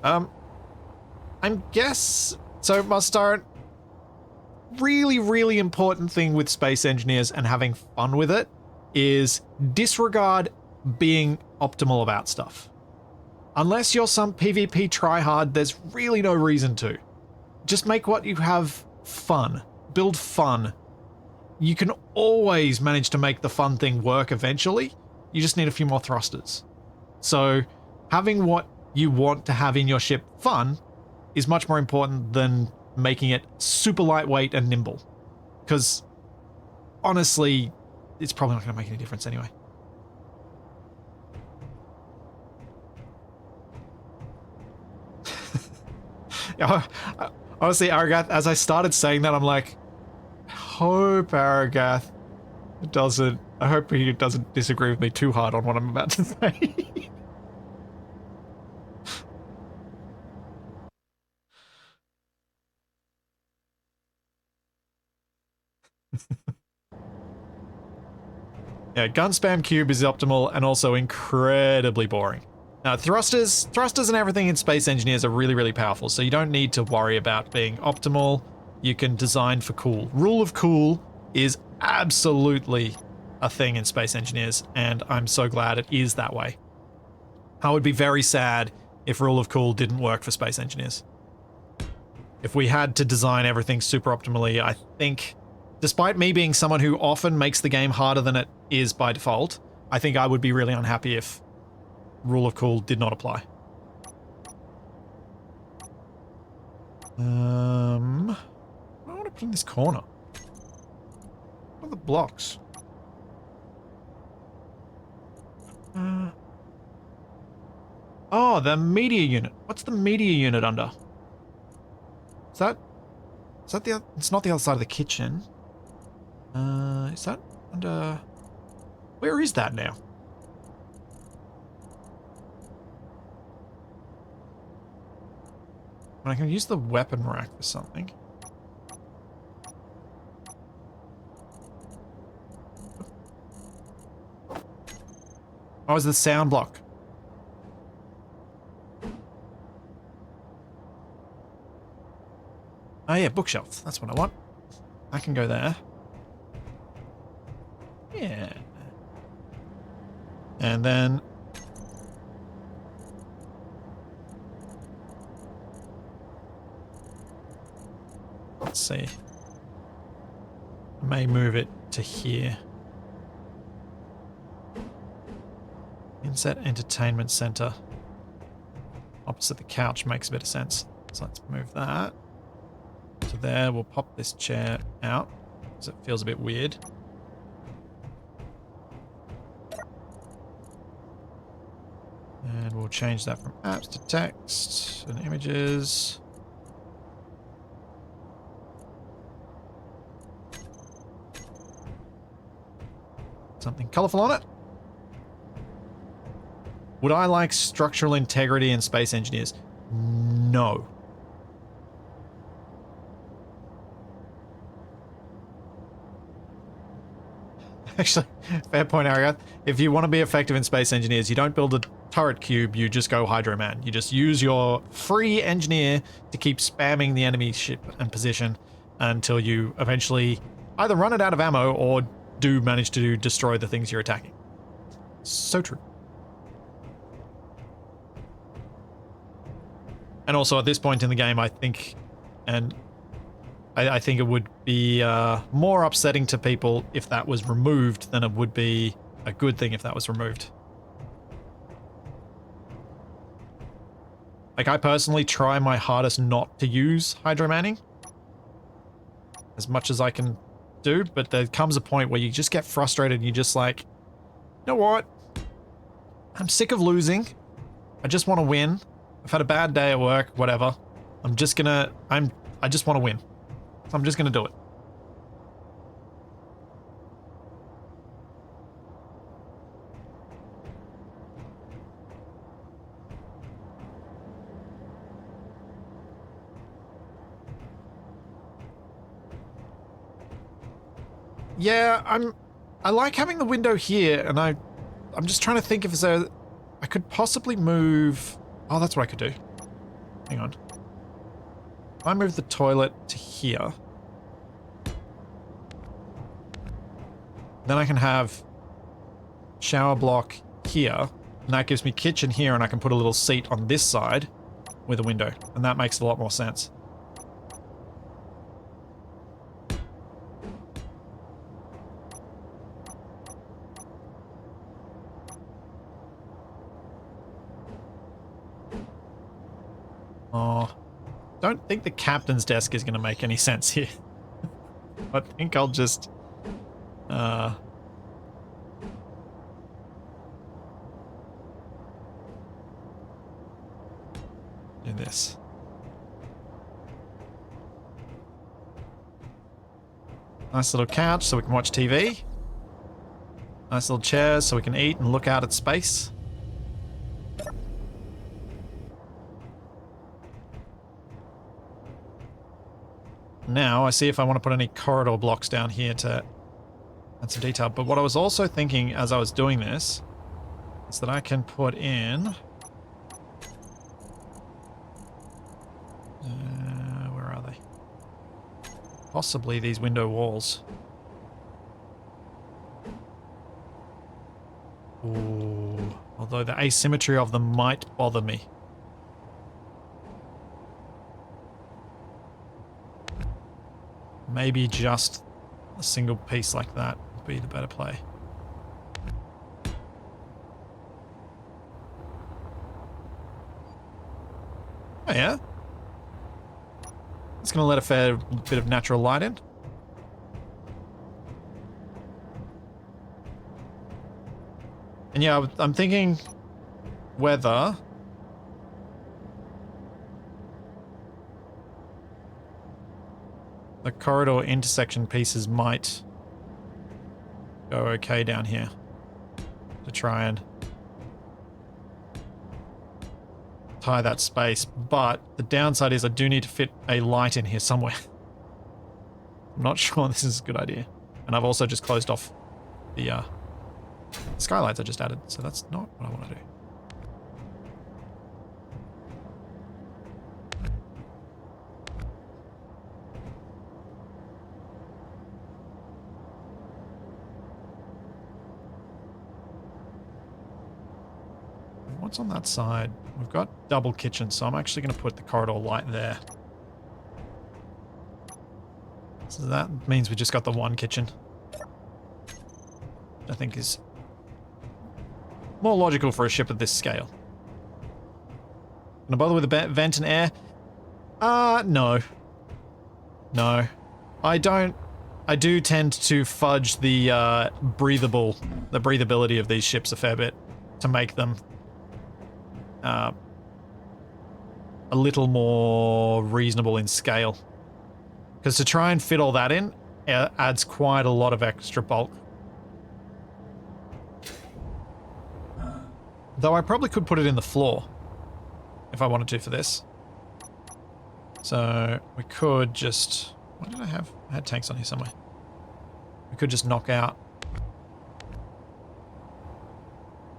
I'm guess... So, must start... Really, really important thing with space engineers and having fun with it is disregard being optimal about stuff. Unless you're some PvP tryhard, there's really no reason to. Just make what you have fun. Build fun. You can always manage to make the fun thing work eventually. You just need a few more thrusters. So having what you want to have in your ship fun is much more important than making it super lightweight and nimble. Because honestly, it's probably not going to make any difference anyway. Honestly, Aragath, as I started saying that, I'm like, I hope Aragath doesn't... I hope he doesn't disagree with me too hard on what I'm about to say. Yeah, gun spam cube is optimal and also incredibly boring. Now, thrusters and everything in Space Engineers are really, really powerful, so you don't need to worry about being optimal. You can design for cool. Rule of cool is absolutely a thing in Space Engineers, and I'm so glad it is that way. I would be very sad if Rule of Cool didn't work for Space Engineers. If we had to design everything super optimally, I think, despite me being someone who often makes the game harder than it is by default, I think I would be really unhappy if Rule of Cool did not apply. What do I want to put in this corner? What are the blocks? Oh, the media unit. What's the media unit under? Is that the... It's not the other side of the kitchen. Is that under... Where is that now? I can use the weapon rack for something. Oh, it's the sound block. Oh yeah, bookshelf. That's what I want. I can go there. Yeah. And then... Let's see. I may move it to here. Inset Entertainment Center. Opposite the couch makes a bit of sense. So let's move that. So there, we'll pop this chair out, because it feels a bit weird. And we'll change that from apps to text and images. Something colorful on it. Would I like structural integrity in Space Engineers? No. Actually, fair point, Ariath. If you want to be effective in Space Engineers, you don't build a turret cube, you just go Hydro Man. You just use your free engineer to keep spamming the enemy ship and position until you eventually either run it out of ammo or do manage to destroy the things you're attacking. So true. And also at this point in the game, I think, and I think it would be more upsetting to people if that was removed than it would be a good thing if that was removed. Like, I personally try my hardest not to use Hydro Manning as much as I can do, but there comes a point where you just get frustrated and you're just like, you know what? I'm sick of losing. I just want to win. I've had a bad day at work, whatever. I just want to win. So I'm just gonna do it. Yeah, I like having the window here, and I'm just trying to think if I could possibly move... Oh, that's what I could do. hang on. If I move the toilet to here, then I can have shower block here, and that gives me kitchen here, and I can put a little seat on this side with a window, and that makes a lot more sense. Oh, don't think the captain's desk is going to make any sense here. I think I'll just do this. Nice little couch so we can watch TV. Nice little chairs so we can eat and look out at space. Now I see if I want to put any corridor blocks down here to add some detail. But what I was also thinking as I was doing this is that I can put in... where are they? Possibly these window walls. Ooh, although the asymmetry of them might bother me. Maybe just a single piece like that would be the better play. Oh yeah. It's going to let a fair bit of natural light in. And yeah, I'm thinking whether... the corridor intersection pieces might go okay down here to try and tie that space, but the downside is I do need to fit a light in here somewhere. I'm not sure this is a good idea. And I've also just closed off the skylights I just added, so that's not what I want to do. What's on that side? We've got double kitchen, so I'm actually going to put the corridor light there. So that means we just got the one kitchen. I think is more logical for a ship of this scale. Gonna bother with the vent and air? No. No. I do tend to fudge the breathability of these ships a fair bit to make them a little more reasonable in scale. Because to try and fit all that in adds quite a lot of extra bulk. Though I probably could put it in the floor if I wanted to for this. So we could just... what did I have? I had tanks on here somewhere. We could just knock out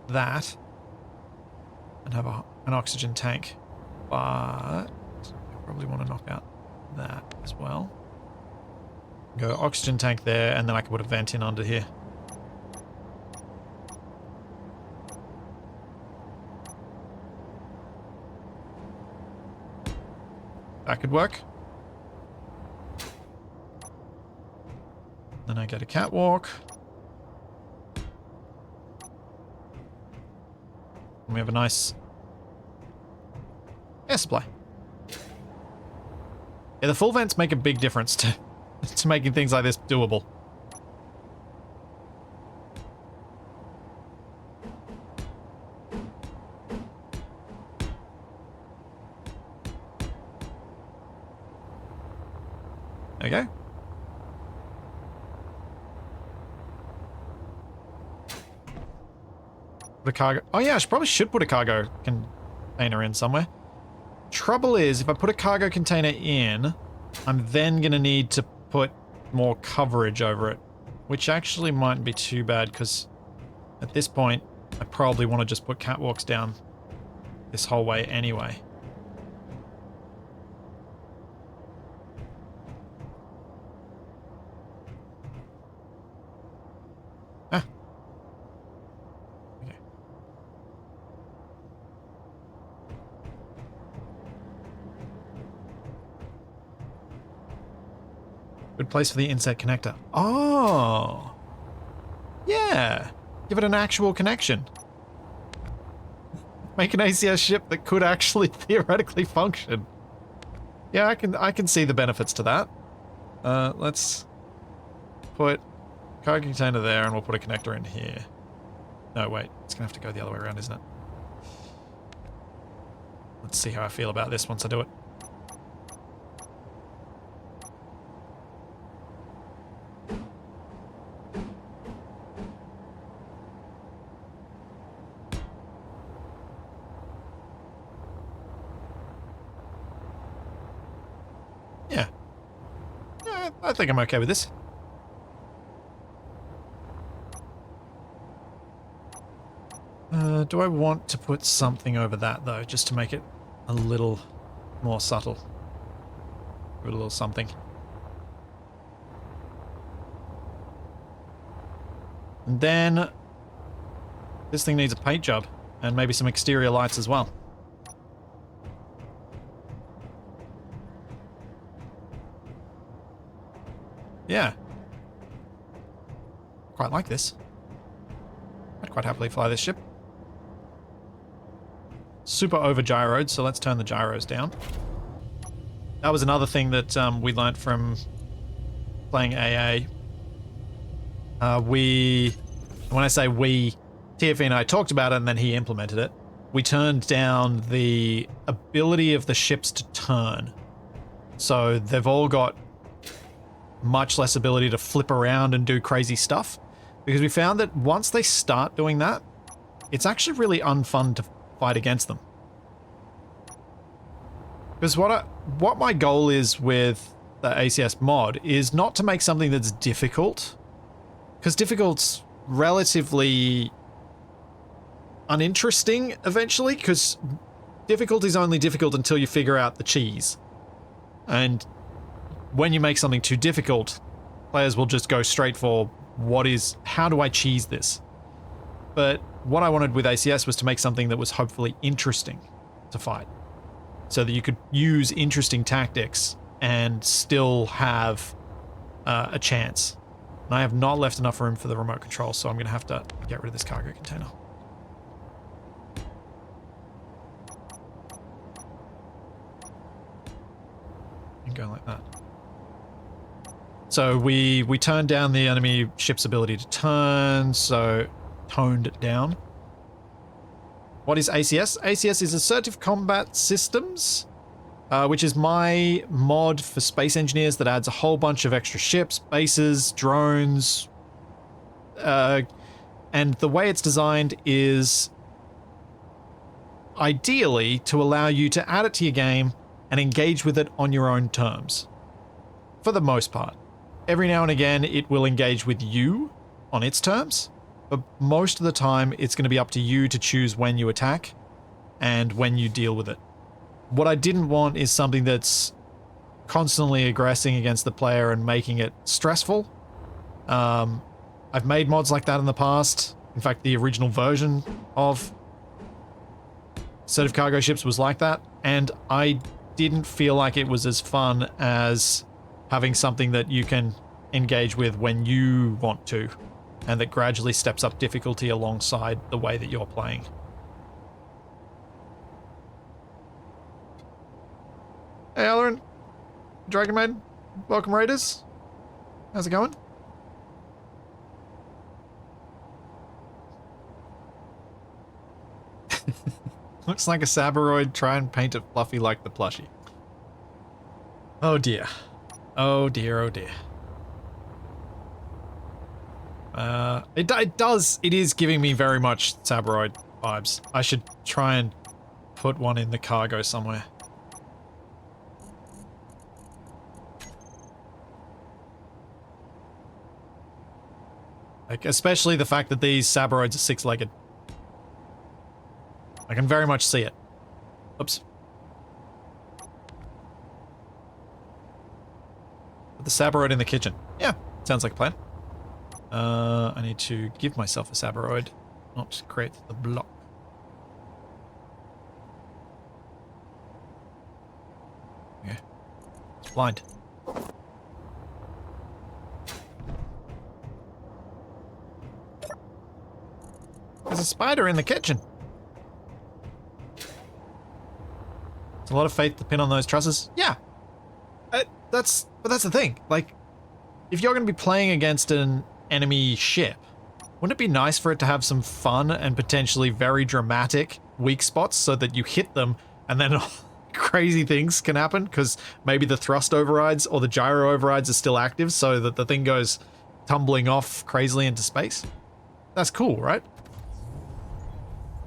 that and have an oxygen tank. But I probably want to knock out that as well. Go oxygen tank there, and then I can put a vent in under here. That could work. Then I get a catwalk. And we have a nice air supply. Yeah, the full vents make a big difference to making things like this doable. There we go. Put a cargo... oh yeah, I probably should put a cargo container in somewhere. Trouble is, if I put a cargo container in, I'm then going to need to put more coverage over it, which actually mightn't be too bad, because at this point, I probably want to just put catwalks down this whole way anyway. Good place for the inset connector. Oh. Yeah. Give it an actual connection. Make an ACS ship that could actually theoretically function. Yeah, I can see the benefits to that. Let's put cargo container there and we'll put a connector in here. No, wait. It's gonna have to go the other way around, isn't it? Let's see how I feel about this once I do it. Yeah. Yeah, I think I'm okay with this. Do I want to put something over that, though, just to make it a little more subtle? Put a little something. And then this thing needs a paint job, and maybe some exterior lights as well. Yeah. Quite like this. I'd quite happily fly this ship. Super over gyroed, so let's turn the gyros down. That was another thing that we learnt from playing AA. When I say we, TFE and I talked about it and then he implemented it. We turned down the ability of the ships to turn. So they've all got much less ability to flip around and do crazy stuff. Because we found that once they start doing that, it's actually really unfun to fight against them. Because what my goal is with the ACS mod is not to make something that's difficult. Because difficult's relatively uninteresting eventually, because difficult is only difficult until you figure out the cheese. And when you make something too difficult, players will just go straight for how do I cheese this? But what I wanted with ACS was to make something that was hopefully interesting to fight. So that you could use interesting tactics and still have a chance. And I have not left enough room for the remote control, so I'm going to have to get rid of this cargo container. And go like that. So we turned down the enemy ship's ability to turn, so toned it down. What is ACS? ACS is Assertive Combat Systems, which is my mod for space engineers that adds a whole bunch of extra ships, bases, drones, and the way it's designed is ideally to allow you to add it to your game and engage with it on your own terms. For the most part. Every now and again, it will engage with you on its terms, but most of the time, it's going to be up to you to choose when you attack and when you deal with it. What I didn't want is something that's constantly aggressing against the player and making it stressful. I've made mods like that in the past. In fact, the original version of Assertive Cargo Ships was like that, and I didn't feel like it was as fun as having something that you can engage with when you want to, and that gradually steps up difficulty alongside the way that you're playing. Hey, Alarin. Dragon Maiden. Welcome, Raiders. How's it going? Looks like a Saberoid. Try and paint it fluffy like the plushie. Oh dear. Oh dear, oh dear. It is giving me very much Saberoid vibes. I should try and put one in the cargo somewhere. Like, especially the fact that these Saberoids are six-legged. I can very much see it. Oops. Put the Saberoid in the kitchen. Yeah, sounds like a plan. I need to give myself a Saberoid, not create the block. Yeah. It's blind. There's a spider in the kitchen. It's a lot of faith to pin on those trusses. Yeah. But that's the thing. Like, if you're going to be playing against an enemy ship, wouldn't it be nice for it to have some fun and potentially very dramatic weak spots so that you hit them and then crazy things can happen? Because maybe the thrust overrides or the gyro overrides are still active so that the thing goes tumbling off crazily into space. That's cool, right?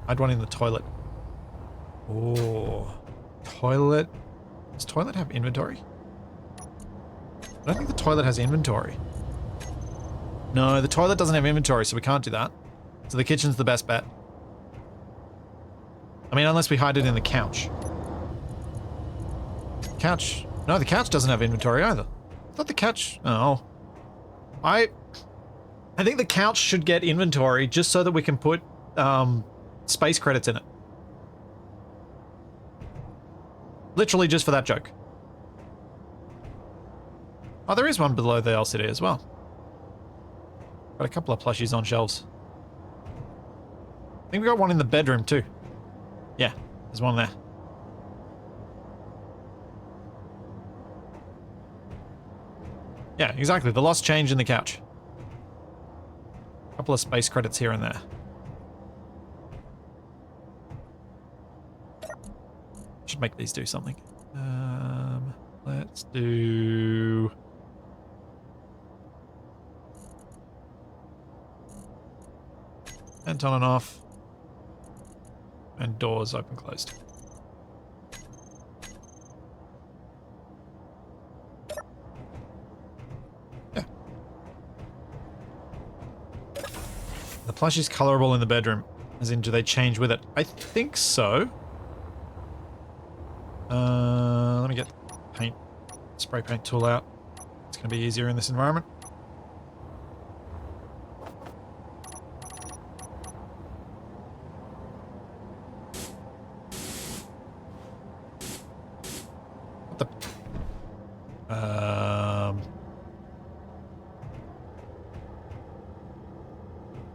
I'd want in the toilet. Oh, toilet. Does toilet have inventory? I don't think the toilet has inventory. No, the toilet doesn't have inventory, so we can't do that. So the kitchen's the best bet. I mean, unless we hide it in the couch. Couch. No, the couch doesn't have inventory either. I thought the couch... Oh. I think the couch should get inventory just so that we can put space credits in it. Literally just for that joke. Oh, there is one below the LCD as well. Got a couple of plushies on shelves. I think we got one in the bedroom too. Yeah, there's one there. Yeah, exactly. The lost change in the couch. A couple of space credits here and there. Should make these do something. Let's do... vent on and off. And doors open closed. Yeah. The plushie's colorable in the bedroom. As in, do they change with it? I think so. Let me get the spray paint tool out. It's going to be easier in this environment. What the...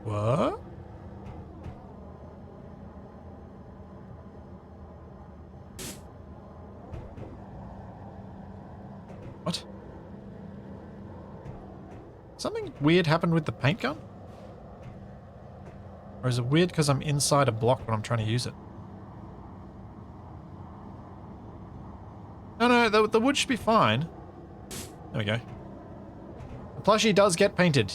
What? What? Something weird happened with the paint gun? Or is it weird because I'm inside a block when I'm trying to use it? No, the wood should be fine. There we go. The plushie does get painted.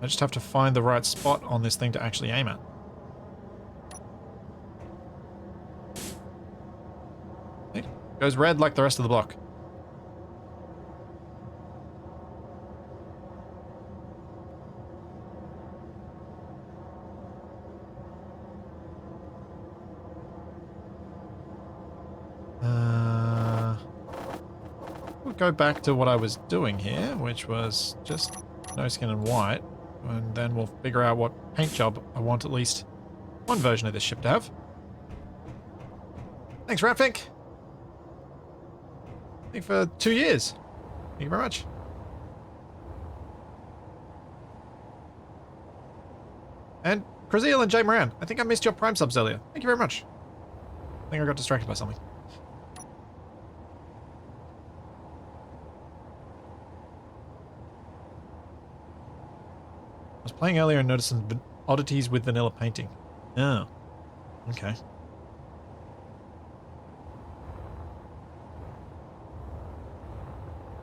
I just have to find the right spot on this thing to actually aim at. It goes red like the rest of the block. We'll go back to what I was doing here, which was just no skin and white. And then we'll figure out what paint job I want at least one version of this ship to have. Thanks, Ratfink. I think for 2 years. Thank you very much. And Krasil and Jay Moran, I think I missed your Prime subs earlier. Thank you very much. I think I got distracted by something. I was playing earlier and noticed some oddities with vanilla painting. Oh. Okay.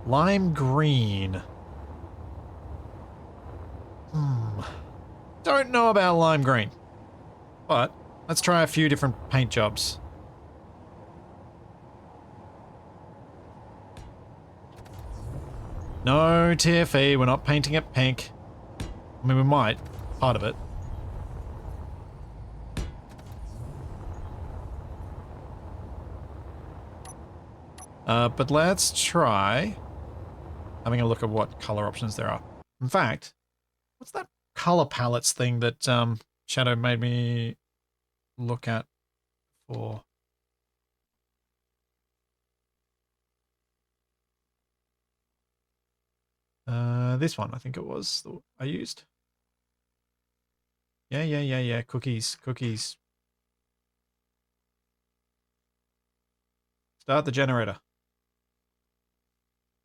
Lime green. Don't know about lime green. But let's try a few different paint jobs. No TFE, we're not painting it pink. I mean, we might. Part of it. But let's try having a look at what color options there are. In fact, what's that color palettes thing that Shadow made me look at for? This one, I think it was the I used. Yeah. Cookies. Start the generator.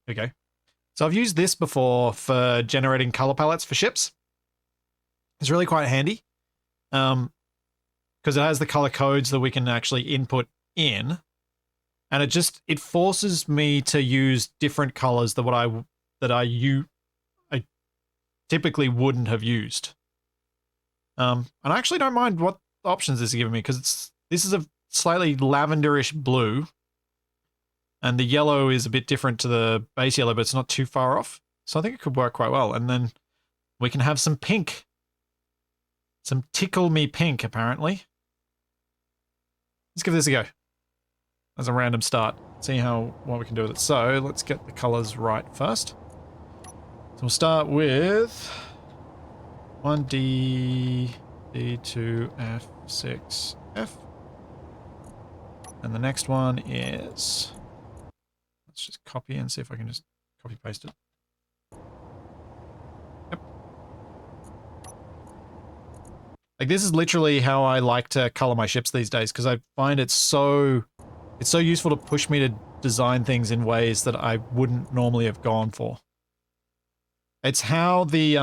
Here we go. So I've used this before for generating color palettes for ships. It's really quite handy. Because it has the color codes that we can actually input in. And it forces me to use different colors than I typically wouldn't have used. And I actually don't mind what options this is giving me, because this is a slightly lavenderish blue, and the yellow is a bit different to the base yellow, but it's not too far off. So I think it could work quite well. And then we can have some pink. Some tickle me pink, apparently. Let's give this a go. As a random start. See what we can do with it. So let's get the colors right first. So we'll start with 1D, D2, F6, F. And the next one is... Let's just copy and see if I can just copy paste it. Yep. Like, this is literally how I like to color my ships these days, because I find it's so useful to push me to design things in ways that I wouldn't normally have gone for. It's how the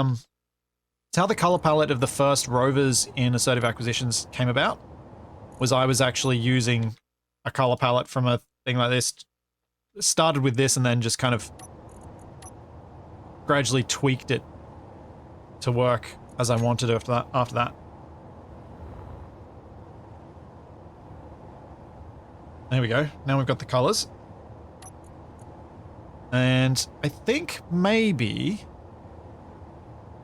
color palette of the first rovers in Assertive Acquisitions came about. Was I was actually using a color palette from a thing like this. Started with this and then just kind of gradually tweaked it to work as I wanted after that. There we go. Now we've got the colors. And I think maybe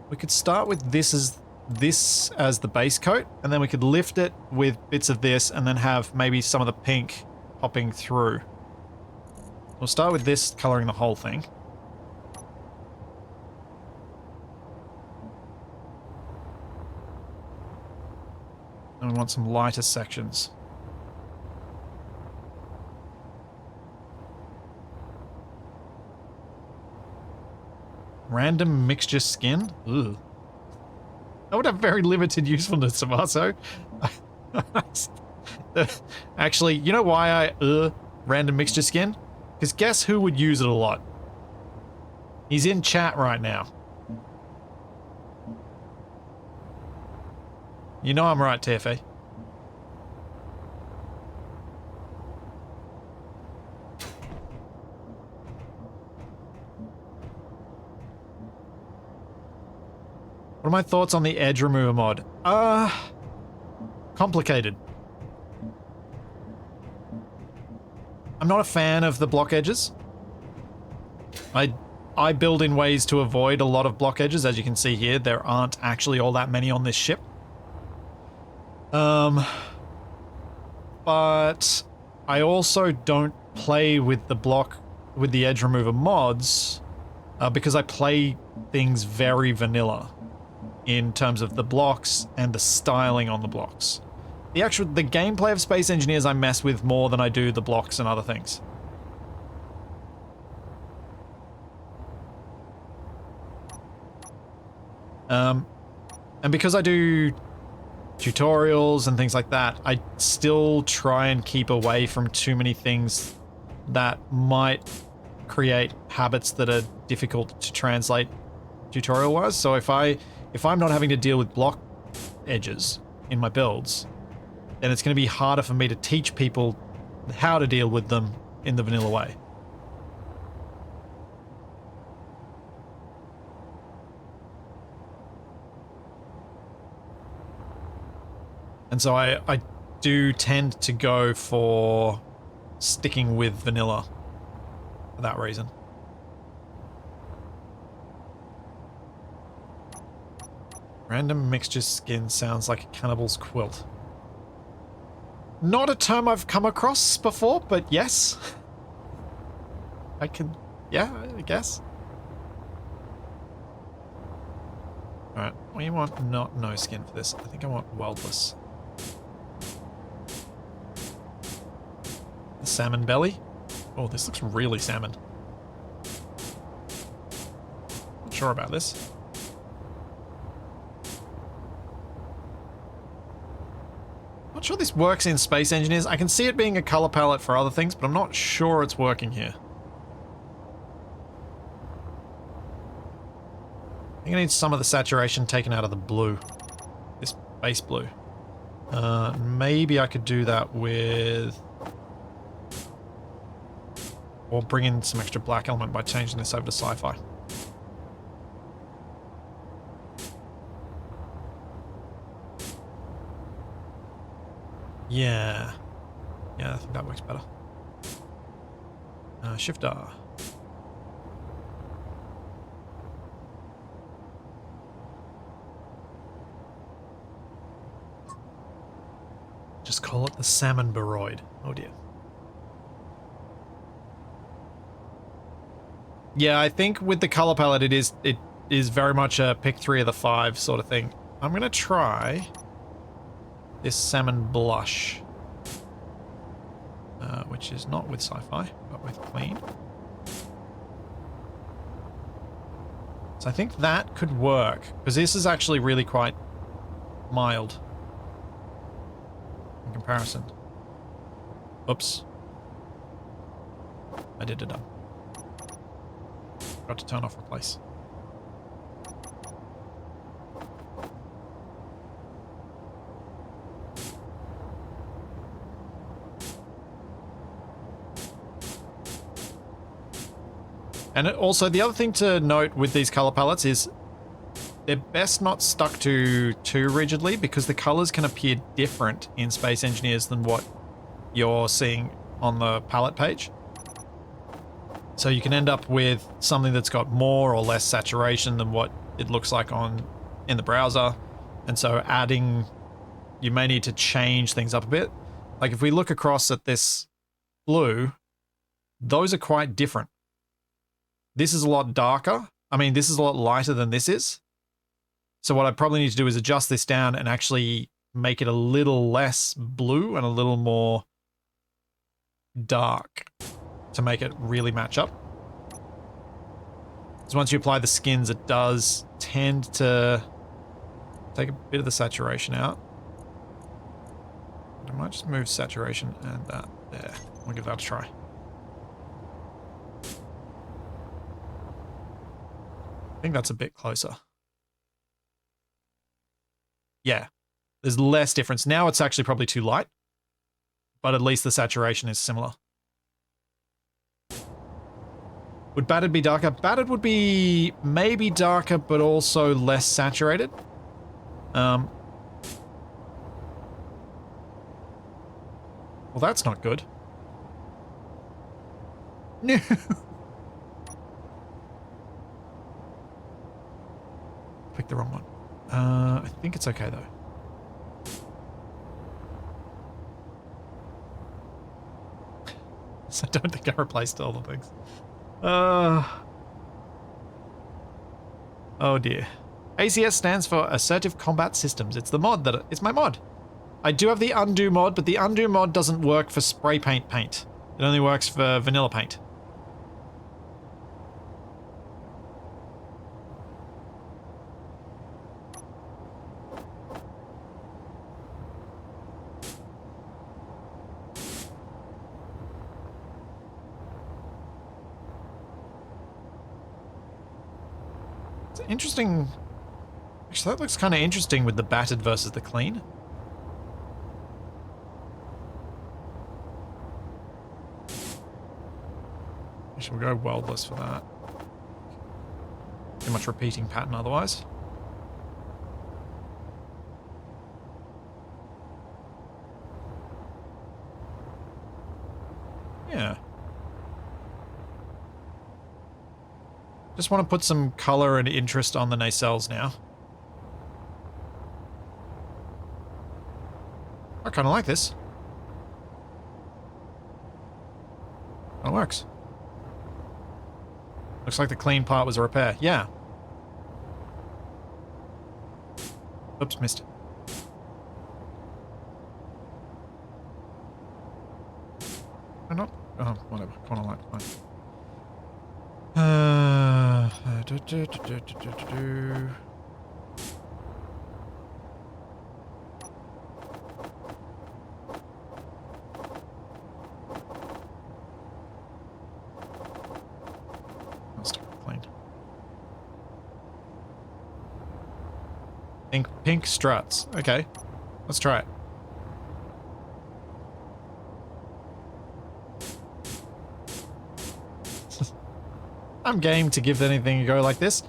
we could start with this as the base coat, and then we could lift it with bits of this and then have maybe some of the pink popping through. We'll start with this coloring the whole thing. And we want some lighter sections. Random mixture skin? Ugh. That would have very limited usefulness, Tommaso. Actually, you know why I random mixture skin? Because guess who would use it a lot? He's in chat right now. You know I'm right, TFA. What are my thoughts on the edge remover mod? Complicated. I'm not a fan of the block edges. I build in ways to avoid a lot of block edges. As you can see here, there aren't actually all that many on this ship. But I also don't play with the edge remover mods because I play things very vanilla in terms of the blocks and the styling on the blocks. The gameplay of Space Engineers I mess with more than I do the blocks and other things. And because I do tutorials and things like that, I still try and keep away from too many things that might create habits that are difficult to translate tutorial-wise. So if I'm not having to deal with block edges in my builds, then it's going to be harder for me to teach people how to deal with them in the vanilla way. And so I do tend to go for sticking with vanilla for that reason. Random mixture skin sounds like a cannibal's quilt. Not a term I've come across before, but yes. I guess. Alright, we want no skin for this. I think I want weldless. Salmon belly. Oh, this looks really salmon. sure about this. Not sure this works in Space Engineers. I can see it being a color palette for other things, but I'm not sure it's working here. I think I need some of the saturation taken out of the blue. This base blue. Maybe I could do that with... or bring in some extra black element by changing this over to sci-fi. Yeah. Yeah, I think that works better. Shift R. Just call it the salmon baroid. Oh dear. Yeah, I think with the color palette it is very much a pick 3 of the 5 sort of thing. I'm gonna try this salmon blush. Which is not with sci-fi, but with clean. So I think that could work, because this is actually really quite mild in comparison. Oops. I did it up. Got to turn off replace. And also, the other thing to note with these color palettes is they're best not stuck to too rigidly, because the colors can appear different in Space Engineers than what you're seeing on the palette page. So you can end up with something that's got more or less saturation than what it looks like in the browser. And so you may need to change things up a bit. Like if we look across at this blue, those are quite different. This is a lot darker. I mean, this is a lot lighter than this is. So what I probably need to do is adjust this down and actually make it a little less blue and a little more dark to make it really match up. So once you apply the skins, it does tend to take a bit of the saturation out. I might just move saturation and that there. I'll give that a try. I think that's a bit closer. Yeah, there's less difference. Now it's actually probably too light, but at least the saturation is similar. Would battered be darker? Battered would be maybe darker, but also less saturated. Well, that's not good. No. Picked the wrong one. I think it's okay though. So I don't think I replaced all the things. Oh dear. ACS stands for Assertive Combat Systems. It's the mod it's my mod. I do have the undo mod, but the undo mod doesn't work for spray paint paint. It only works for vanilla paint. Interesting. Actually, that looks kind of interesting with the battered versus the clean. Actually, we'll go weldless for that. Too much repeating pattern otherwise. Yeah. Just want to put some color and interest on the nacelles now. I kind of like this. It works. Looks like the clean part was a repair. Yeah. Oops, missed it. Or not? Oh, whatever. Corner light, fine. Clean. Pink struts. Okay, let's try it. I'm game to give anything a go like this.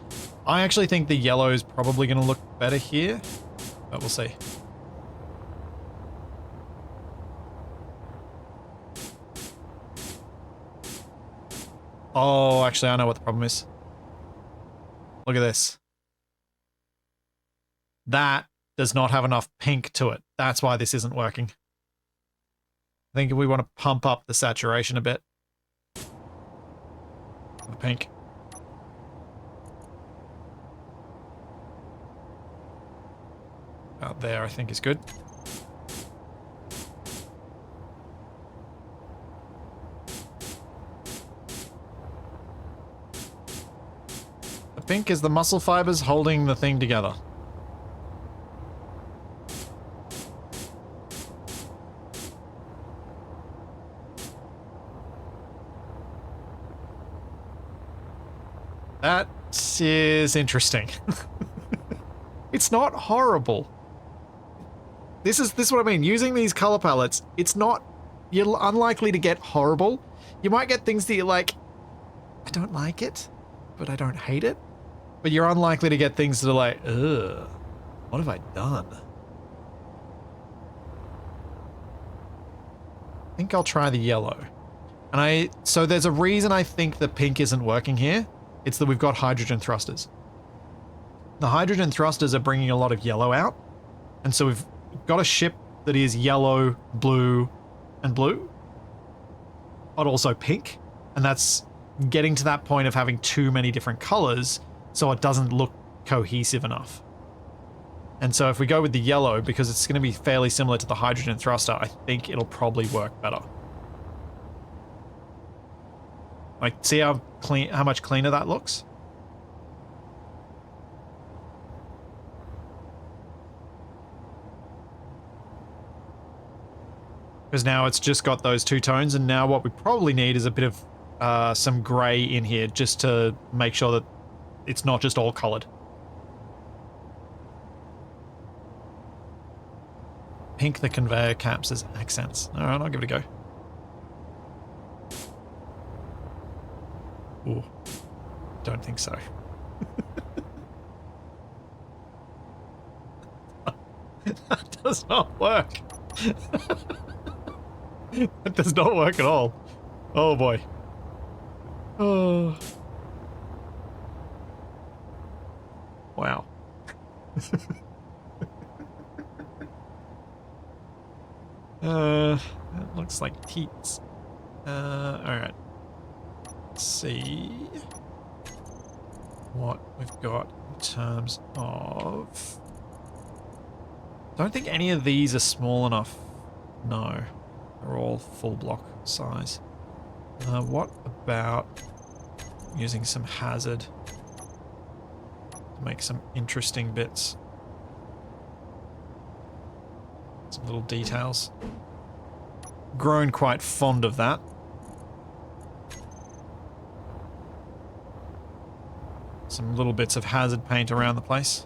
I actually think the yellow is probably going to look better here, but we'll see. Oh, actually, I know what the problem is. Look at this. That does not have enough pink to it. That's why this isn't working. I think we want to pump up the saturation a bit. The pink. Out there, I think is good. The pink is the muscle fibers holding the thing together. That is interesting. It's not horrible. This is what I mean. Using these color palettes, it's not... You're unlikely to get horrible. You might get things that you're like, I don't like it, but I don't hate it. But you're unlikely to get things that are like, ugh, what have I done? I think I'll try the yellow. And so there's a reason I think the pink isn't working here. It's that we've got hydrogen thrusters. The hydrogen thrusters are bringing a lot of yellow out. And so we've got a ship that is yellow, blue, and blue. But also pink. And that's getting to that point of having too many different colors so it doesn't look cohesive enough. And so if we go with the yellow, because it's going to be fairly similar to the hydrogen thruster, I think it'll probably work better. Like, see how much cleaner that looks? Because now it's just got those two tones, and now what we probably need is a bit of some grey in here just to make sure that it's not just all coloured. Pink the conveyor caps as accents. Alright, I'll give it a go. Ooh, don't think so. That does not work. That does not work at all. Oh boy. Oh. Wow. That looks like teats. Alright. Let's see what we've got in terms of... Don't think any of these are small enough. No. They're all full block size. What about using some hazard to make some interesting bits? Some little details. Grown quite fond of that. Some little bits of hazard paint around the place.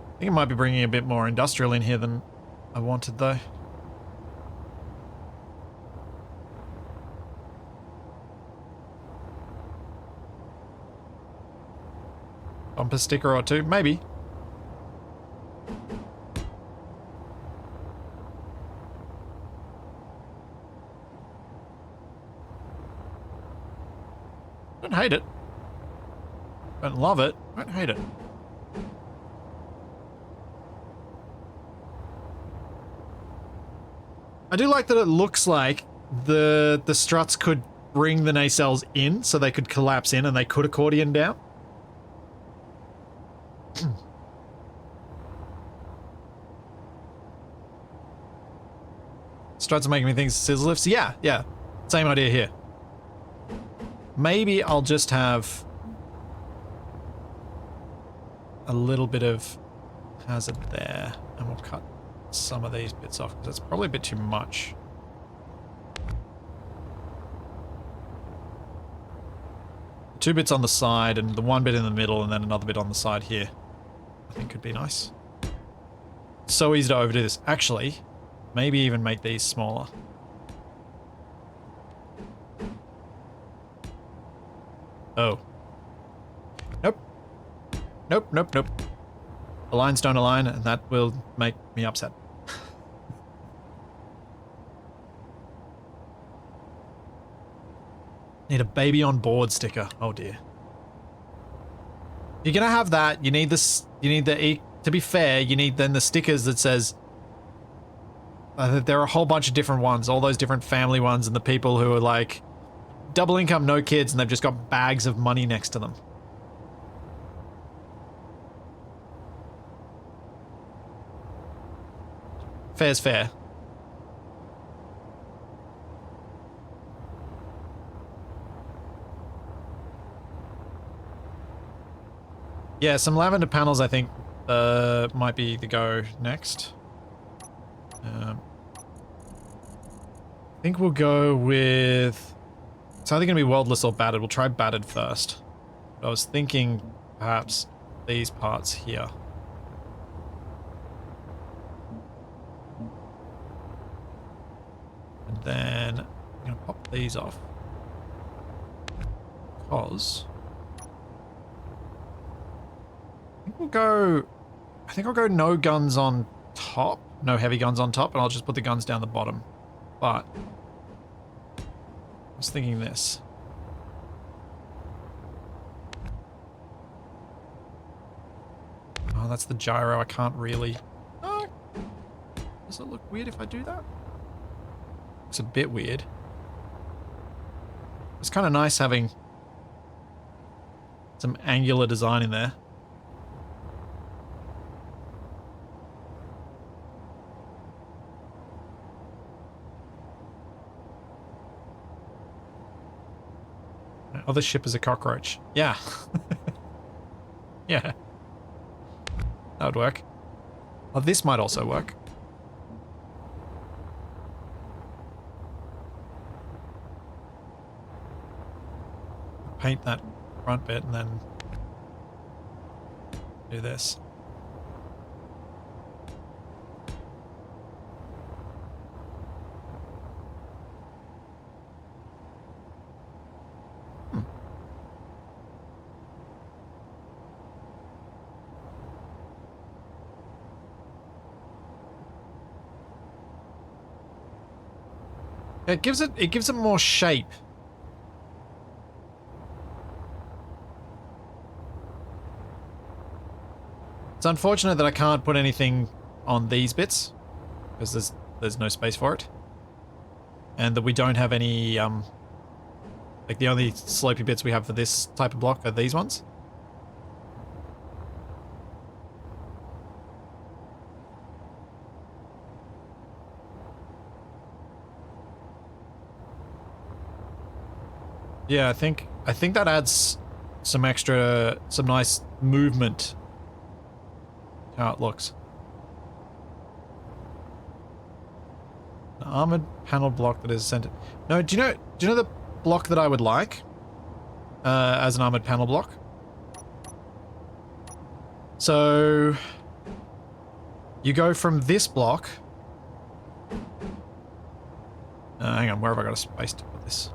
I think it might be bringing a bit more industrial in here than I wanted, though. Bumper sticker or two, maybe. Don't hate it. Don't love it. Don't hate it. I do like that it looks like the struts could bring the nacelles in, so they could collapse in and they could accordion down. Struts are making me think scissor lifts. Yeah, yeah. Same idea here. Maybe I'll just have a little bit of hazard there, and we'll cut some of these bits off, because that's probably a bit too much. Two bits on the side, and the one bit in the middle, and then another bit on the side here. I think could be nice. So easy to overdo this. Actually, maybe even make these smaller. Oh. Nope. Nope, nope, nope. The lines don't align, and that will make me upset. Need a baby on board sticker. Oh dear. You're gonna have that. You need this. You need the. To be fair, you need then the stickers that says. There are a whole bunch of different ones. All those different family ones, and the people who are like double income, no kids, and they've just got bags of money next to them. Fair's fair. Yeah, some lavender panels I think might be the go next. I think we'll go with... It's either going to be weldless or battered. We'll try battered first. But I was thinking perhaps these parts here. And then I'm going to pop these off. Because... I think I'll go no guns on top, no heavy guns on top, and I'll just put the guns down the bottom. But I was thinking this. Oh, that's the gyro. I can't really. Oh, does it look weird if I do that? It's a bit weird. It's kind of nice having some angular design in there. Oh, the ship is a cockroach. Yeah. Yeah. That would work. Oh, this might also work. Paint that front bit and then do this. It gives it more shape. It's unfortunate that I can't put anything on these bits because there's no space for it. And that we don't have any like the only slopey bits we have for this type of block are these ones. Yeah, I think that adds some nice movement to how it looks. An armored panel block that is centered. No, do you know the block that I would like as an armored panel block? So you go from this block. Hang on, where have I got a space to put this?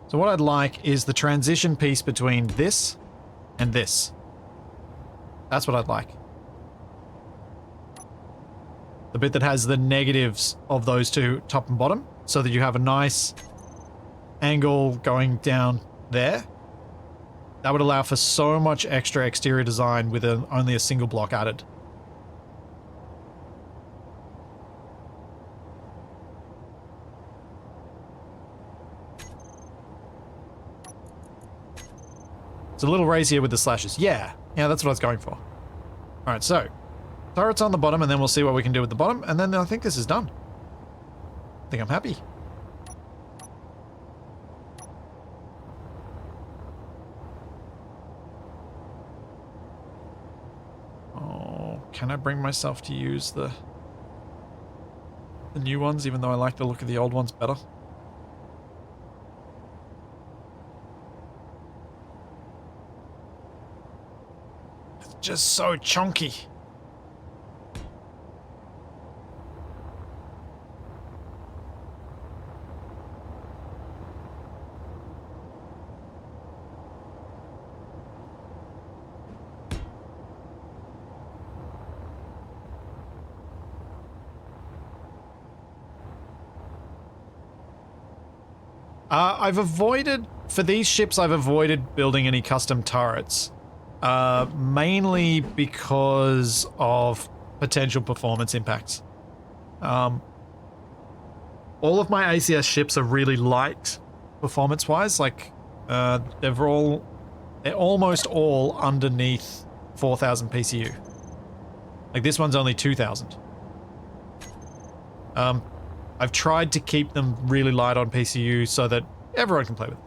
So what I'd like is the transition piece between this and this. That's what I'd like. The bit that has the negatives of those two, top and bottom, so that you have a nice angle going down there. That would allow for so much extra exterior design with only a single block added. It's a little raisier with the slashes. Yeah, that's what I was going for. Alright, so turrets on the bottom, and then we'll see what we can do with the bottom, and then I think this is done. I think I'm happy. Oh, can I bring myself to use the new ones, even though I like the look of the old ones better? It's just so chunky. For these ships, I've avoided building any custom turrets. Mainly because of potential performance impacts. All of my ACS ships are really light performance-wise. Like, they're almost all underneath 4,000 PCU. Like, this one's only 2,000. I've tried to keep them really light on PCU so that everyone can play with it.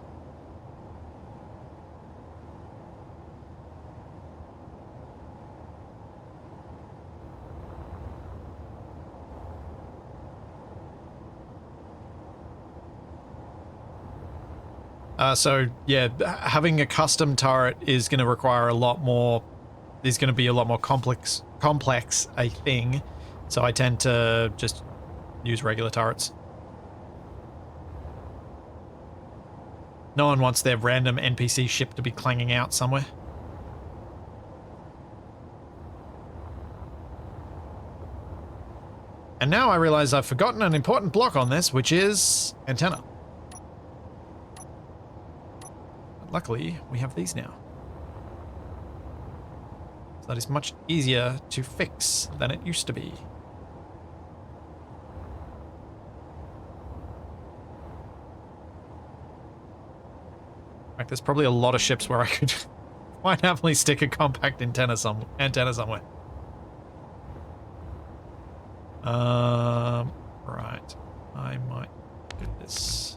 So yeah, having a custom turret is going to require a lot more, is going to be a lot more complex a thing. So I tend to just use regular turrets. No one wants their random NPC ship to be clanging out somewhere. And now I realize I've forgotten an important block on this, which is antenna. But luckily, we have these now. So that is much easier to fix than it used to be. Like, there's probably a lot of ships where I could quite happily stick a compact antenna somewhere. Right. I might do this.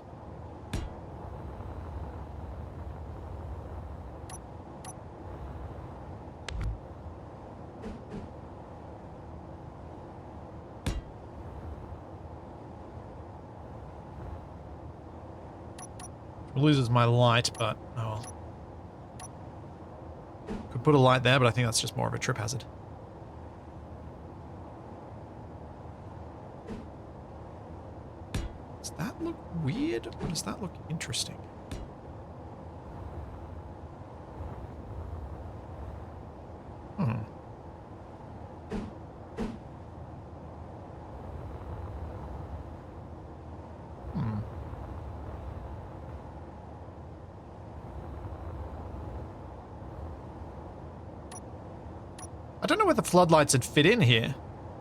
It loses my light, but oh well. Could put a light there, but I think that's just more of a trip hazard. Does that look weird, or does that look interesting? Hmm. I don't know where the floodlights would fit in here.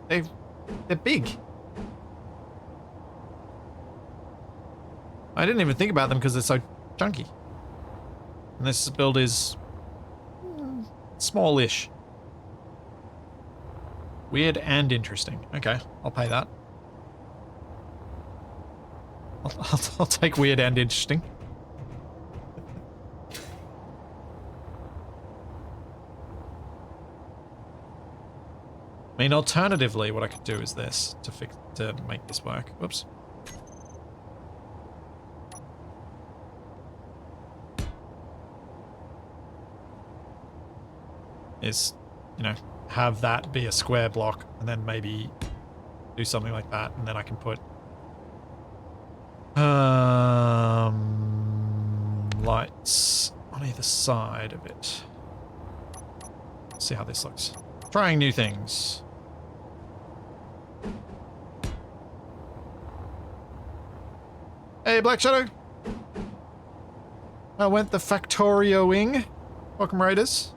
They're big. I didn't even think about them because they're so chunky. And this build is smallish. Weird and interesting. Okay, I'll pay that. I'll take weird and interesting. I mean, alternatively, what I could do is this to make this work. Whoops. Is, you know, have that be a square block and then maybe do something like that, and then I can put lights on either side of it. Let's see how this looks. Trying new things. Hey, Black Shadow. I went the Factorio-ing. Welcome, Raiders.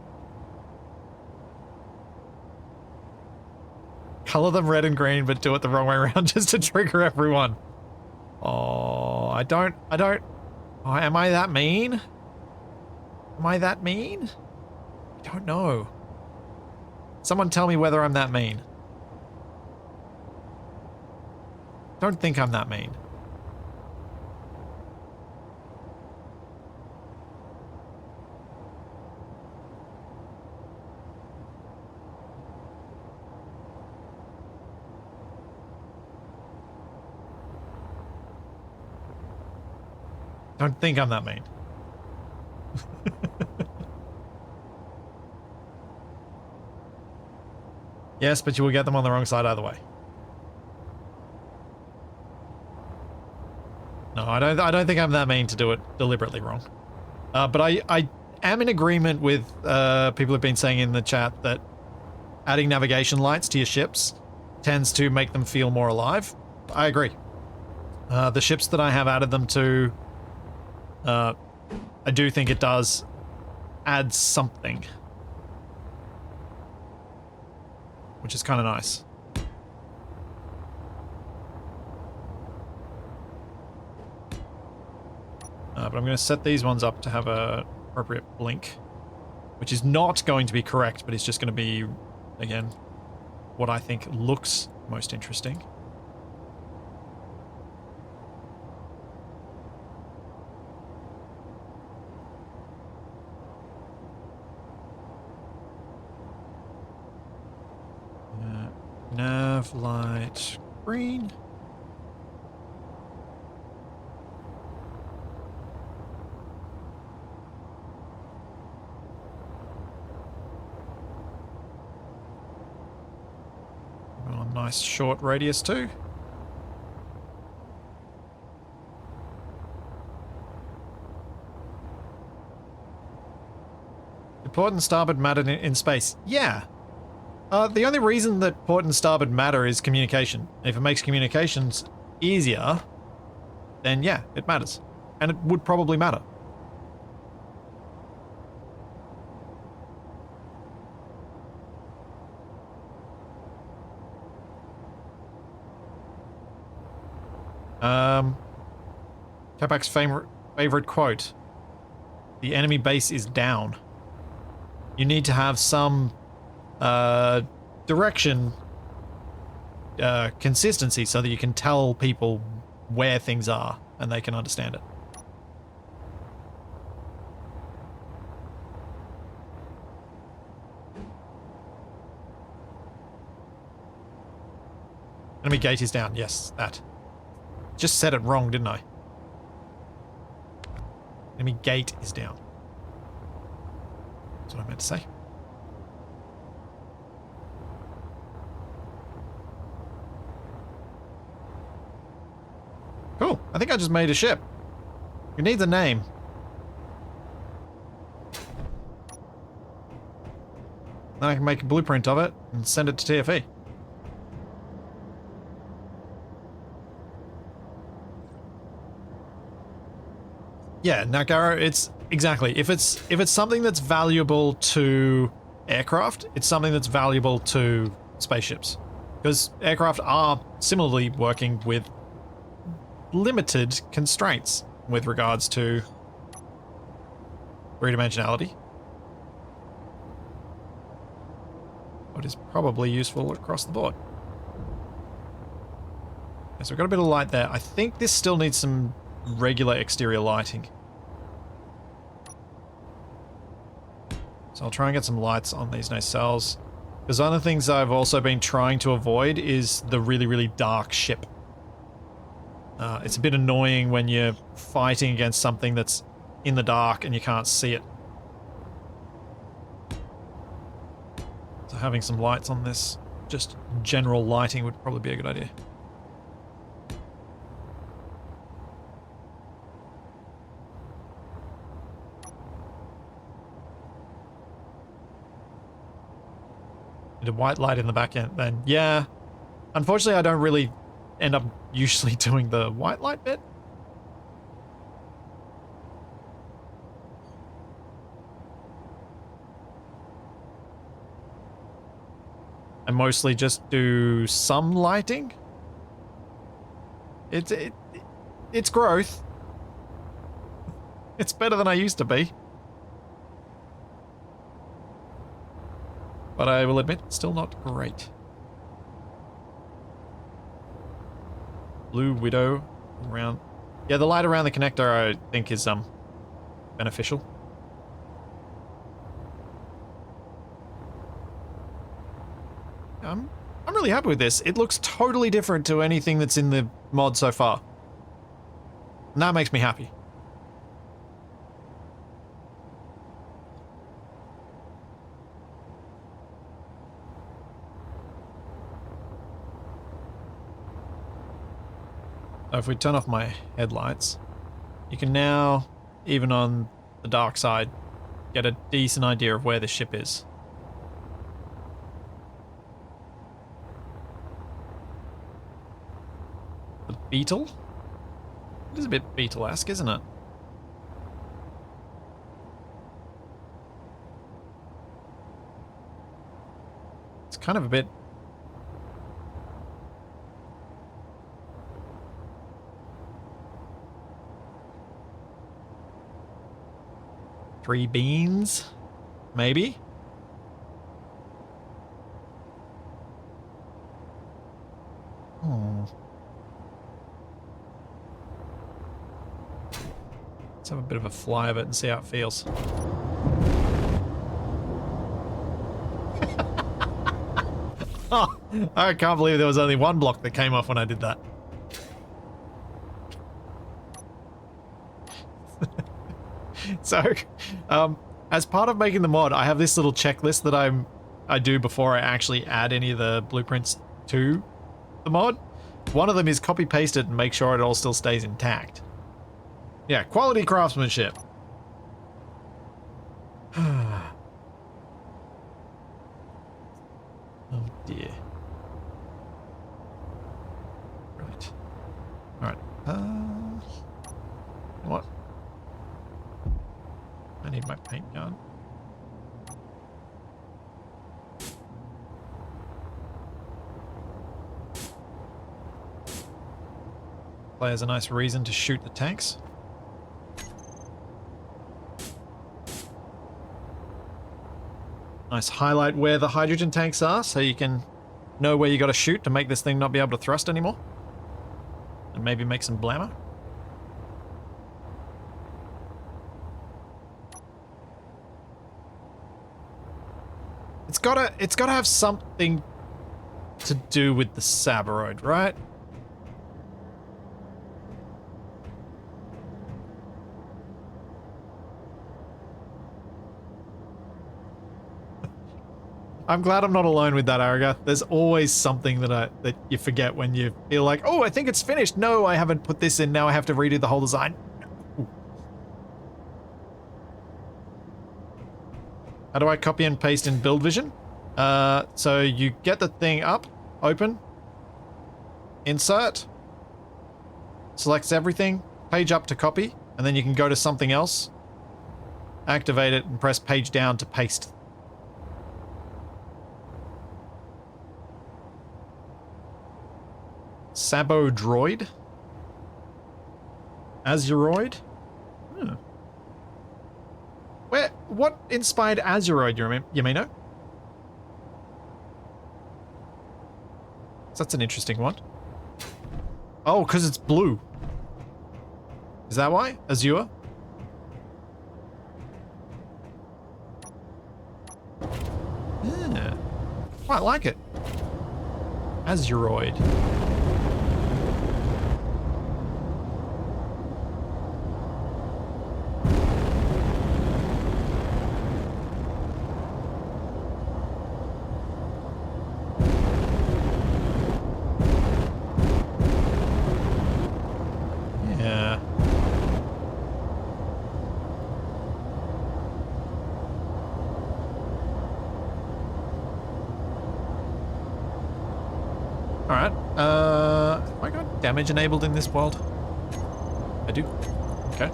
Color them red and green, but do it the wrong way around just to trigger everyone. Oh, I don't... Oh, am I that mean? Am I that mean? I don't know. Someone tell me whether I'm that mean. Don't think I'm that mean. Don't think I'm that mean. Yes, but you will get them on the wrong side either way. No, I don't think I'm that mean to do it deliberately wrong. But I am in agreement with people who've been saying in the chat that adding navigation lights to your ships tends to make them feel more alive. I agree. The ships that I have added them to, I do think it does add something, which is kind of nice. But I'm going to set these ones up to have a appropriate blink, which is not going to be correct, but it's just going to be, again, what I think looks most interesting. Nav light green. Oh, nice short radius too. Do port and starboard matter in space? Yeah. The only reason that port and starboard matter is communication. If it makes communications easier, then yeah, it matters. And it would probably matter. Capac's favorite quote. The enemy base is down. You need to have some direction consistency so that you can tell people where things are and they can understand it. Enemy gate is down. Yes, that. Just said it wrong, didn't I? Enemy gate is down. That's what I meant to say. Cool. I think I just made a ship. It needs a name. Then I can make a blueprint of it and send it to TFE. Yeah, Nagaro, it's exactly. If it's something that's valuable to aircraft, it's something that's valuable to spaceships. Because aircraft are similarly working with limited constraints with regards to three-dimensionality. What is probably useful across the board. Okay, so we've got a bit of light there. I think this still needs some regular exterior lighting. So I'll try and get some lights on these nacelles. Because one of the things I've also been trying to avoid is the really, really dark ship. It's a bit annoying when you're fighting against something that's in the dark and you can't see it. So having some lights on this, just general lighting would probably be a good idea. A white light in the back end, then yeah. Unfortunately, I don't really end up usually doing the white light bit. I mostly just do some lighting. It's growth. It's better than I used to be. But I will admit, still not great. Blue Widow around. Yeah, the light around the connector I think is beneficial. I'm really happy with this. It looks totally different to anything that's in the mod so far. And that makes me happy. So if we turn off my headlights, you can now, even on the dark side, get a decent idea of where the ship is. The Beetle? It is a bit Beetle-esque, isn't it? It's kind of a bit... Three beans? Maybe? Hmm. Let's have a bit of a fly of it and see how it feels. Oh, I can't believe there was only one block that came off when I did that. So, as part of making the mod, I have this little checklist that I do before I actually add any of the blueprints to the mod. One of them is copy paste it and make sure it all still stays intact. Yeah, quality craftsmanship. Oh dear. Right. Alright. What? I need my paint gun. Player's a nice reason to shoot the tanks. Nice highlight where the hydrogen tanks are so you can know where you got to shoot to make this thing not be able to thrust anymore. And maybe make some blammer. It's gotta have something to do with the Sabaroid, right? I'm glad I'm not alone with that, Ariga. There's always something that you forget when you feel like, oh, I think it's finished. No, I haven't put this in. Now I have to redo the whole design. Ooh. How do I copy and paste in Build Vision? So you get the thing up, open, insert, selects everything, page up to copy, and then you can go to something else, activate it, and press page down to paste. Sabo Droid? Azuroid? Hmm. What inspired Azuroid, you may know? So that's an interesting one. Oh, because it's blue. Is that why? Azure? Yeah. Quite like it. Azuroid. Yeah. Alright, have I got damage enabled in this world? I do. Okay.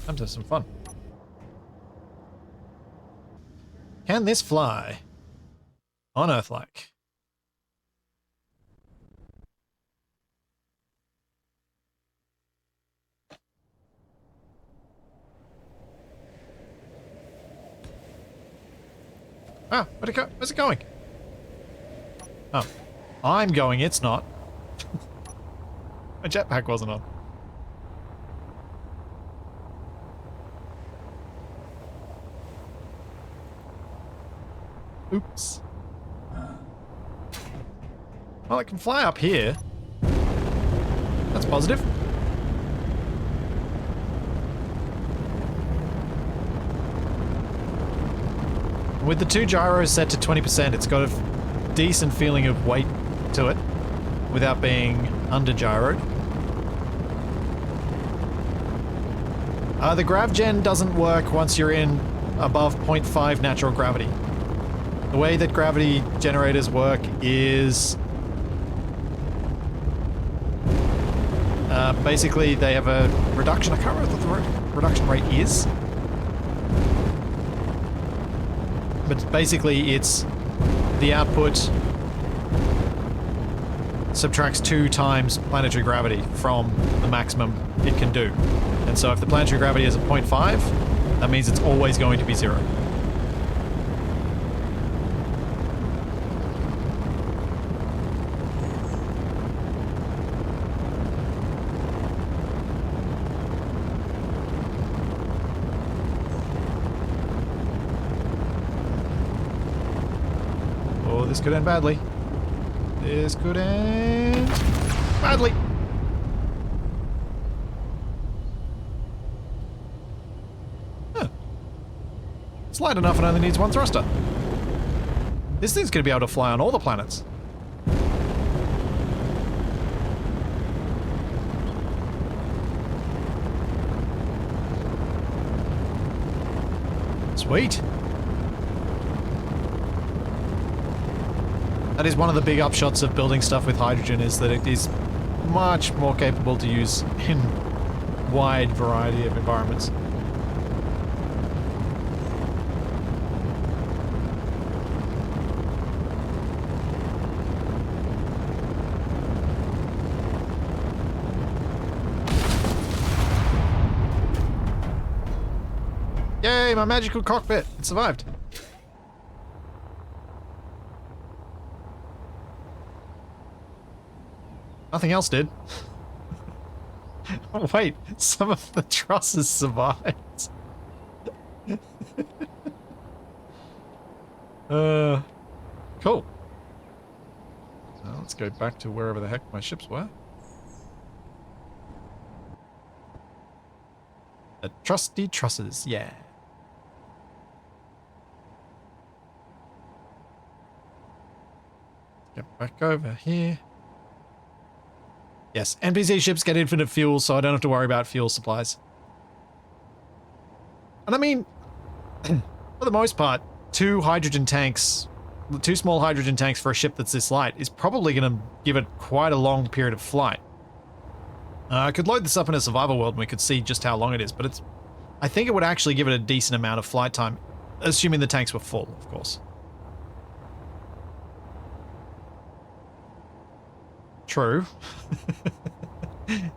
Time to have some fun. Can this fly? On Earth-like. Ah, where'd it go? Where's it going? Oh. I'm going, it's not. My jetpack wasn't on. Oops. Well, it can fly up here. That's positive. With the 2 gyros set to 20%, it's got a decent feeling of weight to it without being under gyroed. The grav gen doesn't work once you're in above 0.5 natural gravity. The way that gravity generators work is basically they have a reduction. I can't remember what the reduction rate is. But basically it's the output subtracts 2 times planetary gravity from the maximum it can do. And so if the planetary gravity is at 0.5, that means it's always going to be 0. Oh, this could end badly. This could end badly. Huh. It's light enough and only needs 1 thruster. This thing's going to be able to fly on all the planets. Sweet. That is one of the big upshots of building stuff with hydrogen, is that it is much more capable to use in wide variety of environments. Yay, my magical cockpit! It survived. Nothing else did. Oh, wait, some of the trusses survived. Cool. Now let's go back to wherever the heck my ships were. The trusty trusses, yeah. Get back over here. Yes, NPC ships get infinite fuel, so I don't have to worry about fuel supplies. And I mean, for the most part, 2 hydrogen tanks, 2 small hydrogen tanks for a ship that's this light is probably going to give it quite a long period of flight. I could load this up in a survival world and we could see just how long it is, but it's, I think it would actually give it a decent amount of flight time, assuming the tanks were full, of course. True.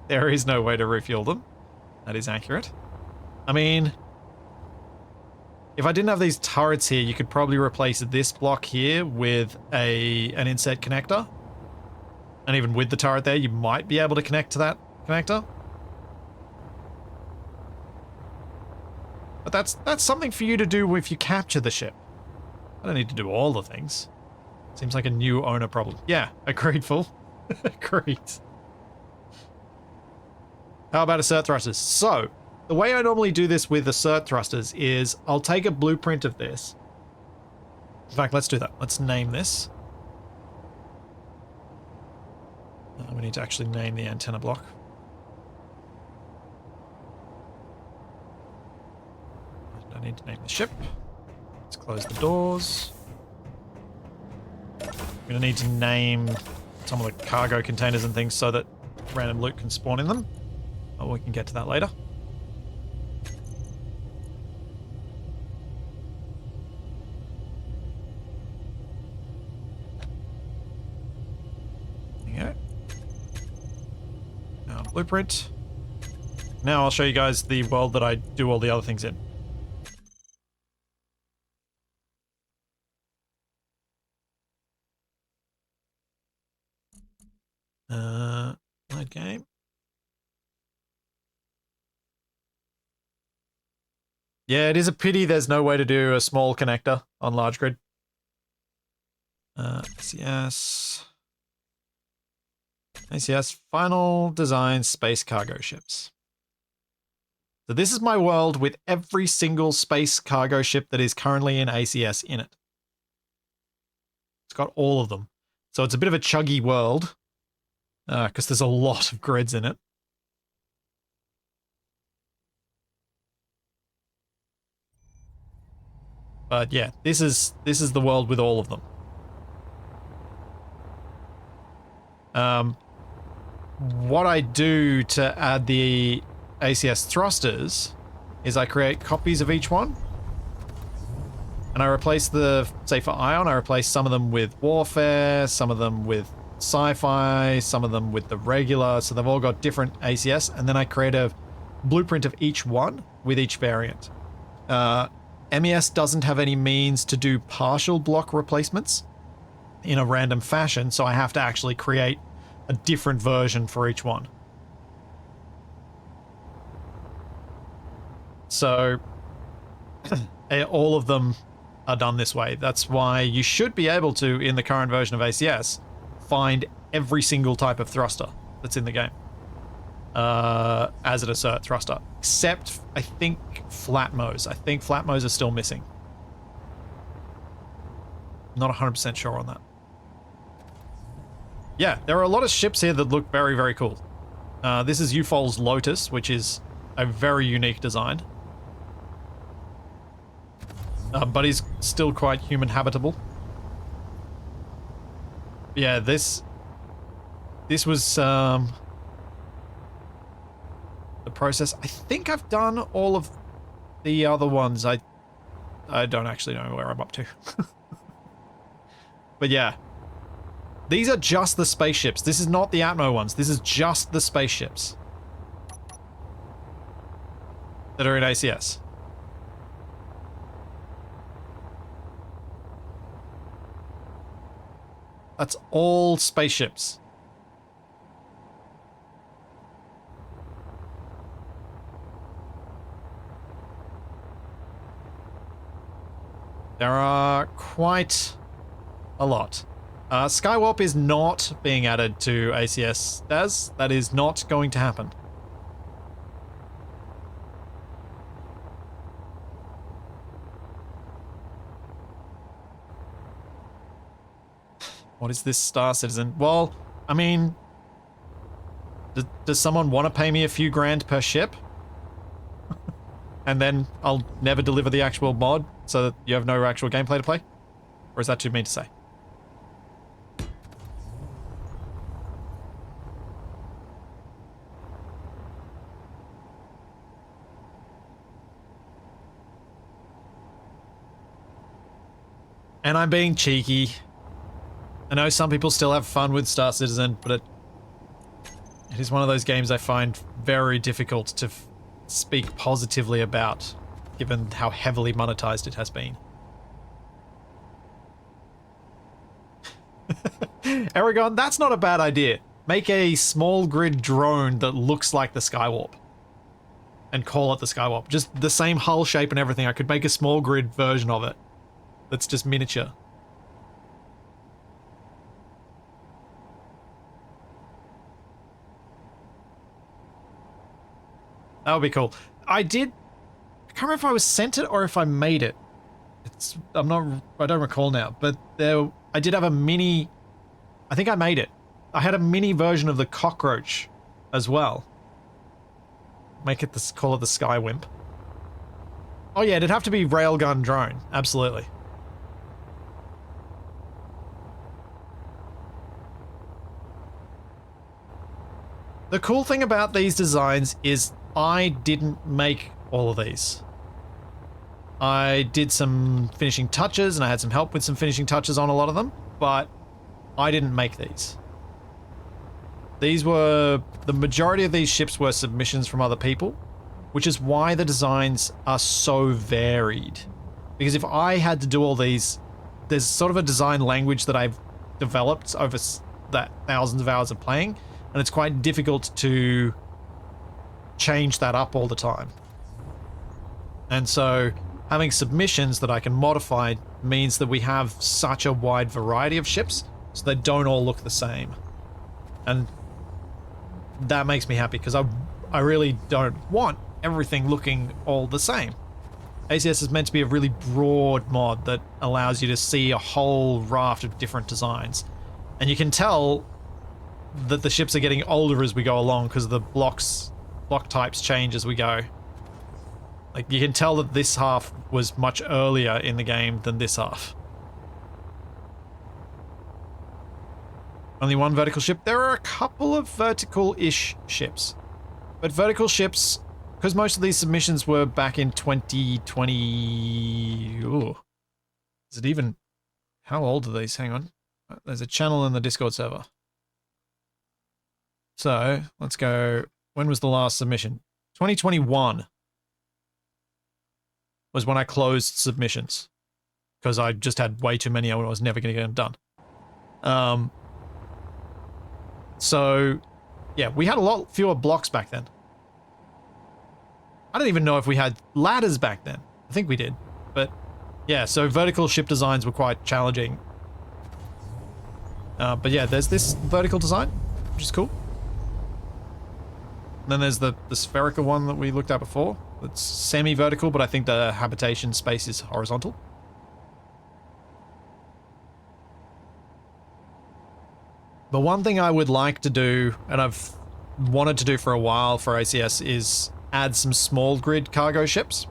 There is no way to refuel them. That is accurate. I mean, if I didn't have these turrets here, you could probably replace this block here with an inset connector. And even with the turret there, you might be able to connect to that connector. But that's something for you to do if you capture the ship. I don't need to do all the things. Seems like a new owner problem. Yeah, agreed, fool. Agreed. How about assert thrusters? So, the way I normally do this with assert thrusters is I'll take a blueprint of this. In fact, let's do that. Let's name this. We need to actually name the antenna block. I don't need to name the ship. Let's close the doors. I'm going to need to name some of the cargo containers and things so that random loot can spawn in them. Oh, we can get to that later. There you go. Now, blueprint. Now I'll show you guys the world that I do all the other things in. Load game. Yeah, it is a pity there's no way to do a small connector on large grid. ACS. ACS, final design space cargo ships. So this is my world with every single space cargo ship that is currently in ACS in it. It's got all of them. So it's a bit of a chuggy world, because there's a lot of grids in it. But yeah, this is the world with all of them. What I do to add the ACS thrusters is I create copies of each one. And I replace the, say for Ion, I replace some of them with Warfare, some of them with Sci-Fi, some of them with the regular, so they've all got different ACS, and then I create a blueprint of each one with each variant. MES doesn't have any means to do partial block replacements in a random fashion, so I have to actually create a different version for each one. So all of them are done this way. That's why you should be able to, in the current version of ACS, find every single type of thruster that's in the game as an assert thruster, except I think Flatmos. I think Flatmos are still missing. Not 100% sure on that. Yeah, there are a lot of ships here that look very, very cool. This is Ufol's Lotus, which is a very unique design. But he's still quite human habitable. Yeah, this was the process. I think I've done all of the other ones. I don't actually know where I'm up to. But yeah. These are just the spaceships. This is not the Atmo ones. This is just the spaceships that are in ACS. That's all spaceships. There are quite a lot. Skywarp is not being added to ACS, Daz. That is not going to happen. What is this Star Citizen? Well, I mean, does someone want to pay me a few grand per ship? And then I'll never deliver the actual mod so that you have no actual gameplay to play? Or is that too mean to say? And I'm being cheeky. I know some people still have fun with Star Citizen, but it is one of those games I find very difficult to speak positively about, given how heavily monetized it has been. Aragon, that's not a bad idea. Make a small grid drone that looks like the Skywarp. And call it the Skywarp. Just the same hull shape and everything. I could make a small grid version of it. That's just miniature. That would be cool. I can't remember if I was sent it or if I made it. I don't recall now, but I did have a mini, I think I made it. I had a mini version of the cockroach as well. Call it the Skywimp. Oh yeah, it'd have to be railgun drone, absolutely. The cool thing about these designs is I didn't make all of these. I did some finishing touches and I had some help with some finishing touches on a lot of them, but I didn't make these. The majority of these ships were submissions from other people, which is why the designs are so varied. Because if I had to do all these, there's sort of a design language that I've developed over that thousands of hours of playing, and it's quite difficult to change that up all the time. And so having submissions that I can modify means that we have such a wide variety of ships, so they don't all look the same. And that makes me happy, because I really don't want everything looking all the same. ACS is meant to be a really broad mod that allows you to see a whole raft of different designs. And you can tell that the ships are getting older as we go along, because the block types change as we go. Like, you can tell that this half was much earlier in the game than this half. Only one vertical ship. There are a couple of vertical-ish ships. But vertical ships, because most of these submissions were back in 2020... Ooh. Is it even... How old are these? Hang on. There's a channel in the Discord server. So, let's go... When was the last submission? 2021 was when I closed submissions, because I just had way too many and I was never going to get them done. So, yeah, we had a lot fewer blocks back then. I don't even know if we had ladders back then. I think we did. But, yeah, so vertical ship designs were quite challenging. But yeah, there's this vertical design, which is cool. And then there's the spherical one that we looked at before. It's semi-vertical, but I think the habitation space is horizontal. The one thing I would like to do, and I've wanted to do for a while for ACS, is add some small grid cargo ships.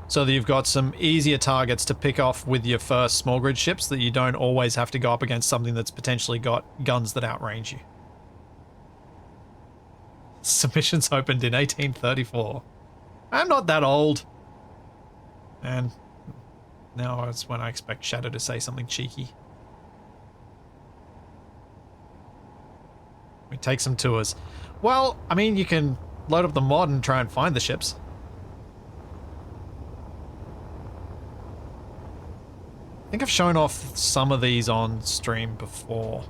So that you've got some easier targets to pick off with your first small grid ships, that you don't always have to go up against something that's potentially got guns that outrange you. Submissions opened in 1834. I'm not that old. And now it's when I expect Shadow to say something cheeky. We take some tours. Well, I mean, you can load up the mod and try and find the ships. I think I've shown off some of these on stream before.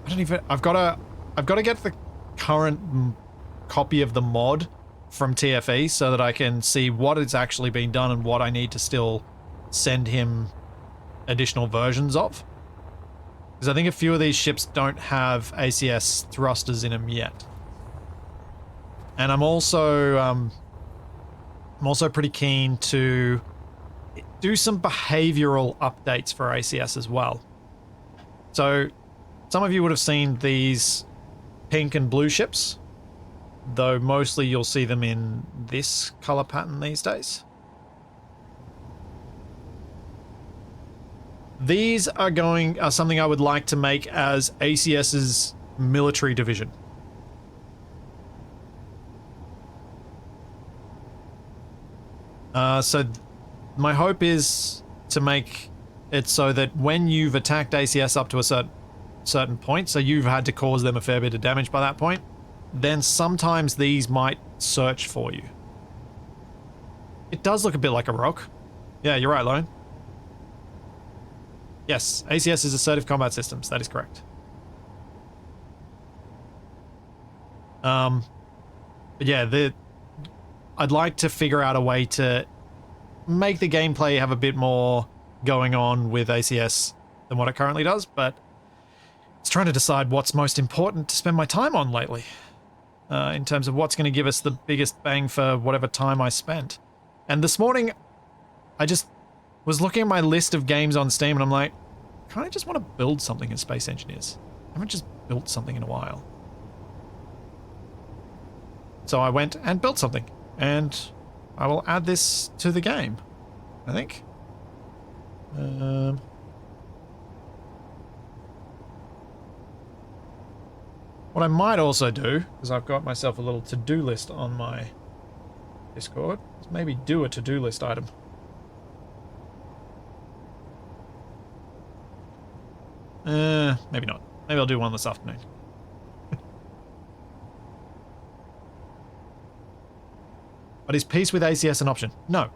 I don't even... I've got to get the current copy of the mod from TFE so that I can see what is actually being done and what I need to still send him additional versions of. Because I think a few of these ships don't have ACS thrusters in them yet. And I'm also pretty keen to do some behavioral updates for ACS as well. So some of you would have seen these pink and blue ships, though mostly you'll see them in this color pattern these days. These are something I would like to make as ACS's military division. So my hope is to make it so that when you've attacked ACS up to a certain point, so you've had to cause them a fair bit of damage by that point, then sometimes these might search for you. It does look a bit like a rock. Yeah, you're right, Lone. Yes, ACS is Assertive Combat Systems. That is correct. But yeah, I'd like to figure out a way to make the gameplay have a bit more going on with ACS than what it currently does, but it's trying to decide what's most important to spend my time on lately. In terms of what's going to give us the biggest bang for whatever time I spent. And this morning, I just was looking at my list of games on Steam and I'm like, I kind of just want to build something in Space Engineers. I haven't just built something in a while. So I went and built something, and I will add this to the game, I think. What I might also do, because I've got myself a little to-do list on my Discord, is maybe do a to-do list item. Maybe not. Maybe I'll do one this afternoon. But is peace with ACS an option? No.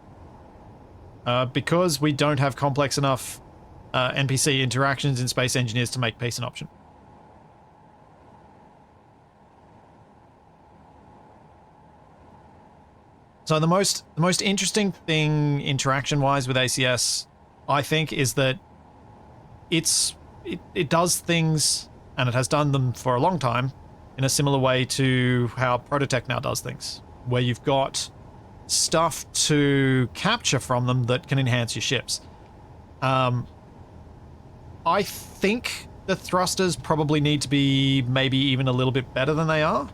Because we don't have complex enough NPC interactions in Space Engineers to make peace an option. So the most interesting thing interaction-wise with ACS, I think, is that it does things, and it has done them for a long time, in a similar way to how Prototech now does things, where you've got stuff to capture from them that can enhance your ships. I think the thrusters probably need to be maybe even a little bit better than they are.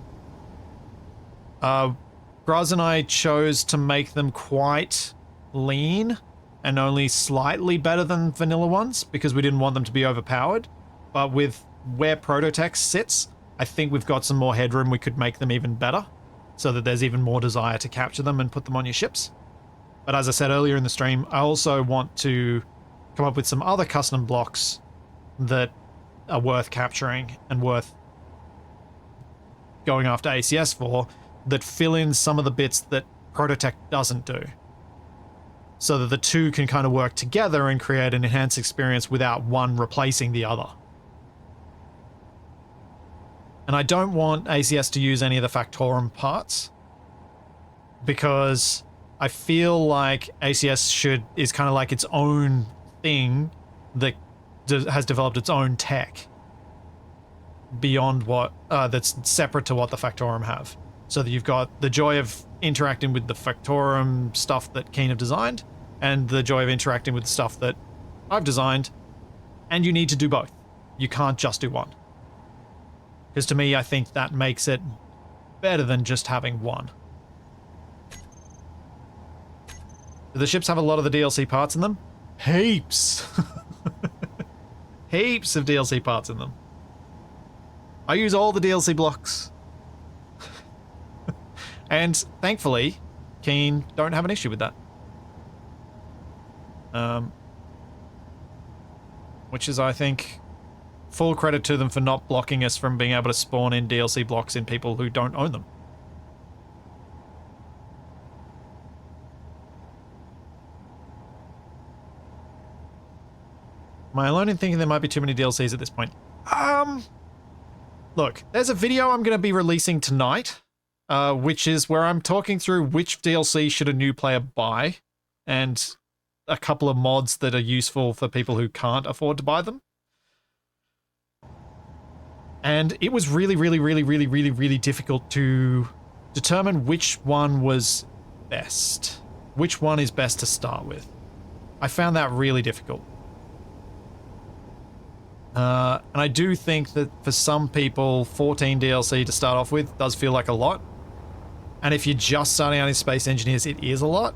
Graz and I chose to make them quite lean and only slightly better than vanilla ones because we didn't want them to be overpowered. But with where Prototech sits, I think we've got some more headroom. We could make them even better so that there's even more desire to capture them and put them on your ships. But as I said earlier in the stream, I also want to come up with some other custom blocks that are worth capturing and worth going after ACS for, that fill in some of the bits that Prototech doesn't do, so that the two can kind of work together and create an enhanced experience without one replacing the other. And I don't want ACS to use any of the Factorum parts, because I feel like ACS is kind of like its own thing that has developed its own tech beyond what that's separate to what the Factorum have. So that you've got the joy of interacting with the Factorum stuff that Keen have designed, and the joy of interacting with the stuff that I've designed, and you need to do both. You can't just do one. Because to me, I think that makes it better than just having one. Do the ships have a lot of the DLC parts in them? Heaps! Heaps of DLC parts in them. I use all the DLC blocks. And thankfully, Keen don't have an issue with that. Which is, I think, full credit to them for not blocking us from being able to spawn in DLC blocks in people who don't own them. Am I alone in thinking there might be too many DLCs at this point? Look, there's a video I'm going to be releasing tonight, which is where I'm talking through which DLC should a new player buy, and a couple of mods that are useful for people who can't afford to buy them. And it was really difficult to determine which one was best. Which one is best to start with. I found that really difficult. And I do think that for some people, 14 DLC to start off with does feel like a lot. And if you're just starting out in Space Engineers, it is a lot.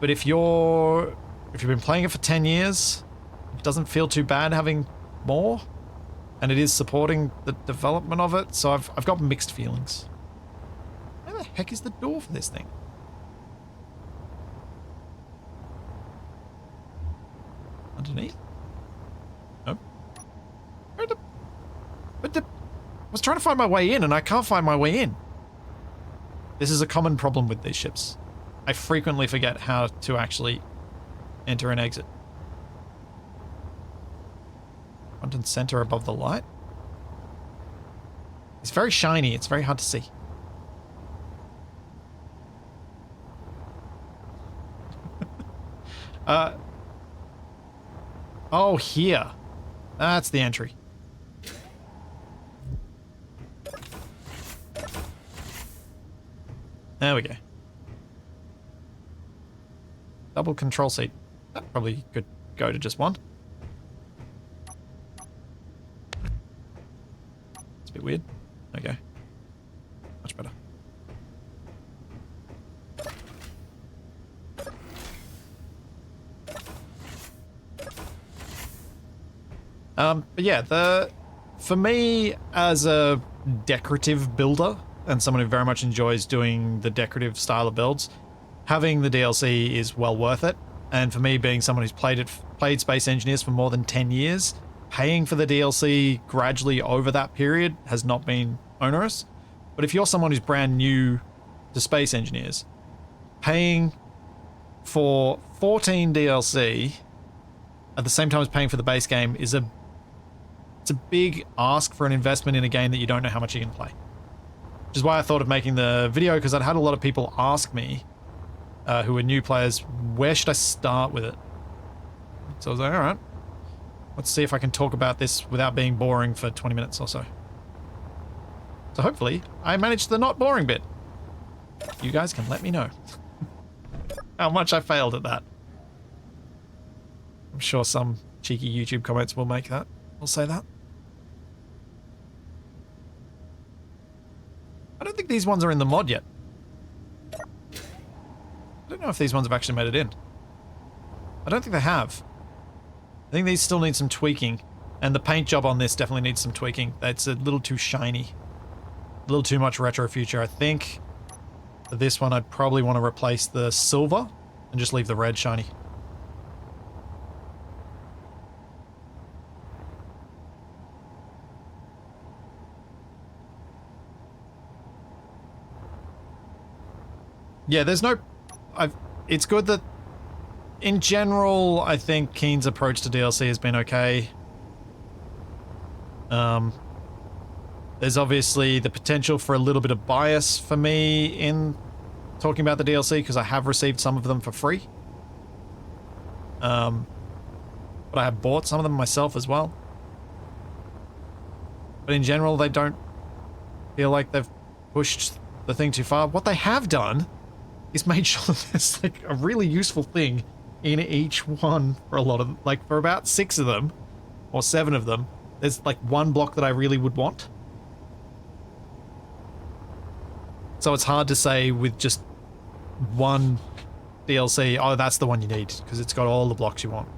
But if you've been playing it for 10 years, it doesn't feel too bad having more. And it is supporting the development of it, so I've got mixed feelings. Where the heck is the door for this thing? Underneath? Nope. I was trying to find my way in, and I can't find my way in. This is a common problem with these ships. I frequently forget how to actually enter and exit. Front and center above the light. It's very shiny. It's very hard to see. Oh, here. That's the entry. There we go. Double control seat. That probably could go to just one. It's a bit weird. Okay. Much better. But yeah, for me as a decorative builder and someone who very much enjoys doing the decorative style of builds, having the DLC is well worth it. And for me, being someone who's played Space Engineers for more than 10 years, paying for the DLC gradually over that period has not been onerous. But if you're someone who's brand new to Space Engineers, paying for 14 DLC at the same time as paying for the base game is it's a big ask for an investment in a game that you don't know how much you can play. Which is why I thought of making the video, because I'd had a lot of people ask me who are new players, where should I start with it? So I was like, all right, let's see if I can talk about this without being boring for 20 minutes or so. So hopefully I managed the not boring bit. You guys can let me know how much I failed at that. I'm sure some cheeky YouTube comments will make that. Will say that. I don't think these ones are in the mod yet. I don't know if these ones have actually made it in. I don't think they have. I think these still need some tweaking. And the paint job on this definitely needs some tweaking. It's a little too shiny. A little too much retro future. I think for this one I'd probably want to replace the silver and just leave the red shiny. Yeah, there's no... it's good that... In general, I think Keen's approach to DLC has been okay. There's obviously the potential for a little bit of bias for me in talking about the DLC, because I have received some of them for free. But I have bought some of them myself as well. But in general, they don't feel like they've pushed the thing too far. What they have done is made sure that there's like a really useful thing in each one for a lot of, like for about 6 of them, or 7 of them, there's like one block that I really would want. So it's hard to say with just one DLC, oh, that's the one you need, because it's got all the blocks you want.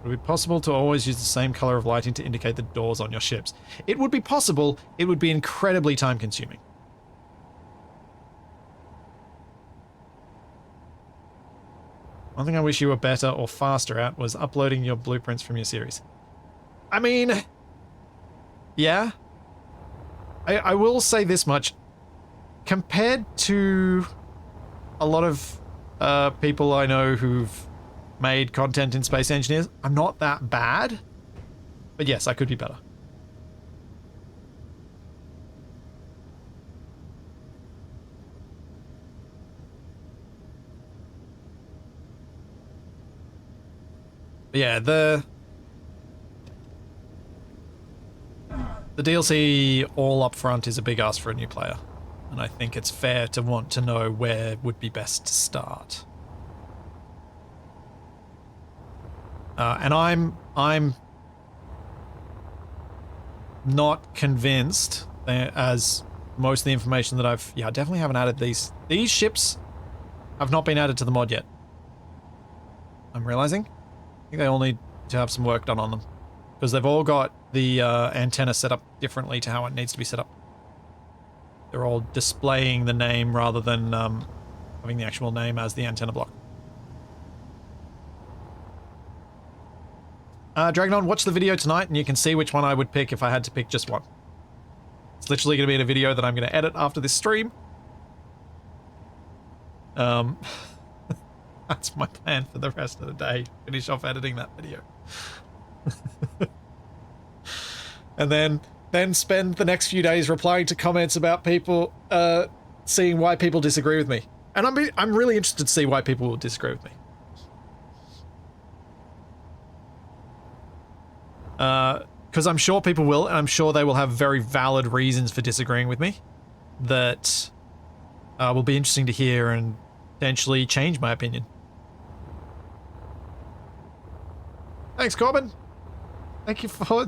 Would it be possible to always use the same color of lighting to indicate the doors on your ships? It would be possible. It would be incredibly time-consuming. One thing I wish you were better or faster at was uploading your blueprints from your series. I mean, yeah. I will say this much. Compared to a lot of people I know who've made content in Space Engineers, I'm not that bad. But yes, I could be better. But yeah, the DLC all up front is a big ask for a new player. And I think it's fair to want to know where would be best to start. And I'm not convinced, as most of the information that I've... Yeah, I definitely haven't added these. These ships have not been added to the mod yet. I'm realizing. I think they all need to have some work done on them. Because they've all got the antenna set up differently to how it needs to be set up. They're all displaying the name rather than having the actual name as the antenna block. Dragonon, watch the video tonight and you can see which one I would pick if I had to pick just one. It's literally going to be in a video that I'm going to edit after this stream. That's my plan for the rest of the day. Finish off editing that video. And then spend the next few days replying to comments about people, seeing why people disagree with me. And I'm really interested to see why people will disagree with me. Because I'm sure people will, and I'm sure they will have very valid reasons for disagreeing with me that will be interesting to hear and potentially change my opinion. Thanks, Corbin. Thank you for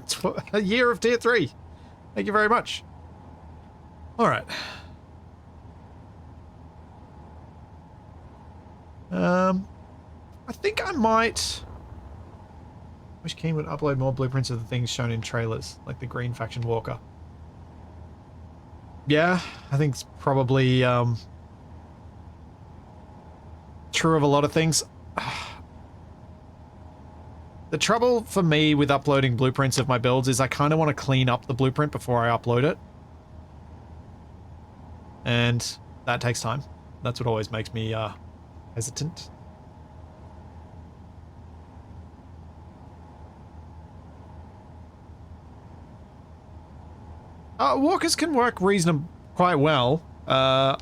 a year of Tier 3. Thank you very much. Alright. I think I might... wish Keen would upload more blueprints of the things shown in trailers, like the Green Faction Walker. Yeah, I think it's probably true of a lot of things. The trouble for me with uploading blueprints of my builds is I kind of want to clean up the blueprint before I upload it. And that takes time. That's what always makes me hesitant. Walkers can work quite well. A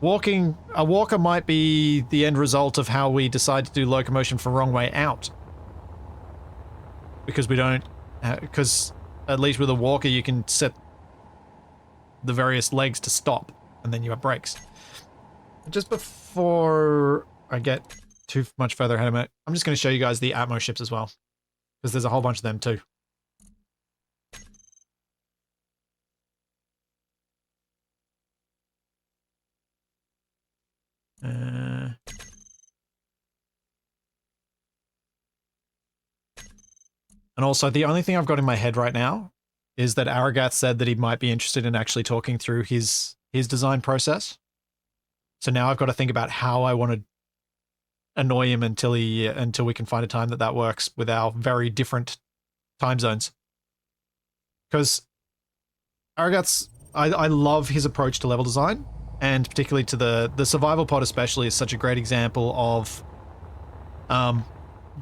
walker might be the end result of how we decide to do locomotion for wrong way out. Because we don't, because at least with a walker you can set the various legs to stop, and then you have brakes. Just before I get too much further ahead of it, I'm just going to show you guys the Atmo ships as well, because there's a whole bunch of them too. And also, the only thing I've got in my head right now is that Aragath said that he might be interested in actually talking through his design process. So now I've got to think about how I want to annoy him until we can find a time that works with our very different time zones. Because Aragath's, I love his approach to level design, and particularly to the survival pod especially is such a great example of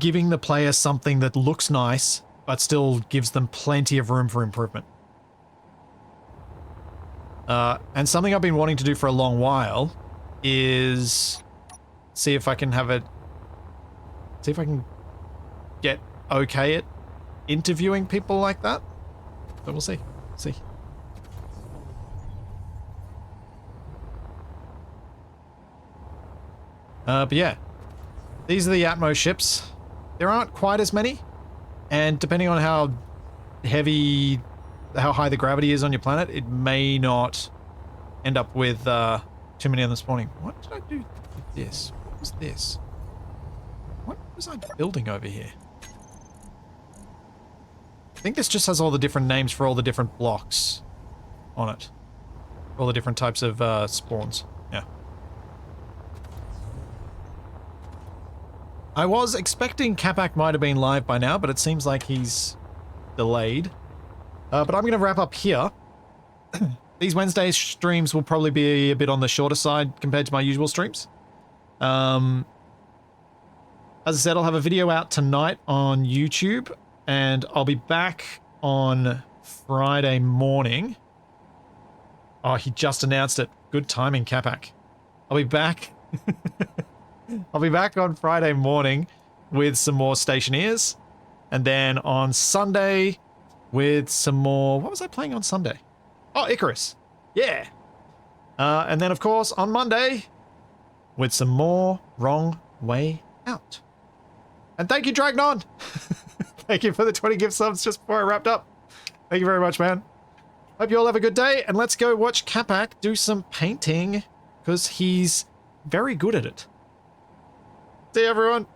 giving the player something that looks nice, but still gives them plenty of room for improvement. And something I've been wanting to do for a long while is see if I can get okay at interviewing people like that. But we'll see. See. But yeah, these are the Atmo ships. There aren't quite as many, and depending on how high the gravity is on your planet, it may not end up with too many of them spawning. What did I do with this? What was this? What was I building over here? I think this just has all the different names for all the different blocks on it. All the different types of spawns. Yeah. I was expecting Capac might have been live by now, but it seems like he's delayed. But I'm going to wrap up here. These Wednesday streams will probably be a bit on the shorter side compared to my usual streams. As I said, I'll have a video out tonight on YouTube, and I'll be back on Friday morning. Oh, he just announced it. Good timing, Capac. I'll be back. I'll be back on Friday morning with some more Stationeers, and then on Sunday with some more... What was I playing on Sunday? Oh, Icarus. Yeah. And then, of course, on Monday with some more Wrong Way Out. And thank you, Dragnon. Thank you for the 20 gift subs just before I wrapped up. Thank you very much, man. Hope you all have a good day, and let's go watch Capac do some painting, because he's very good at it. See you, everyone.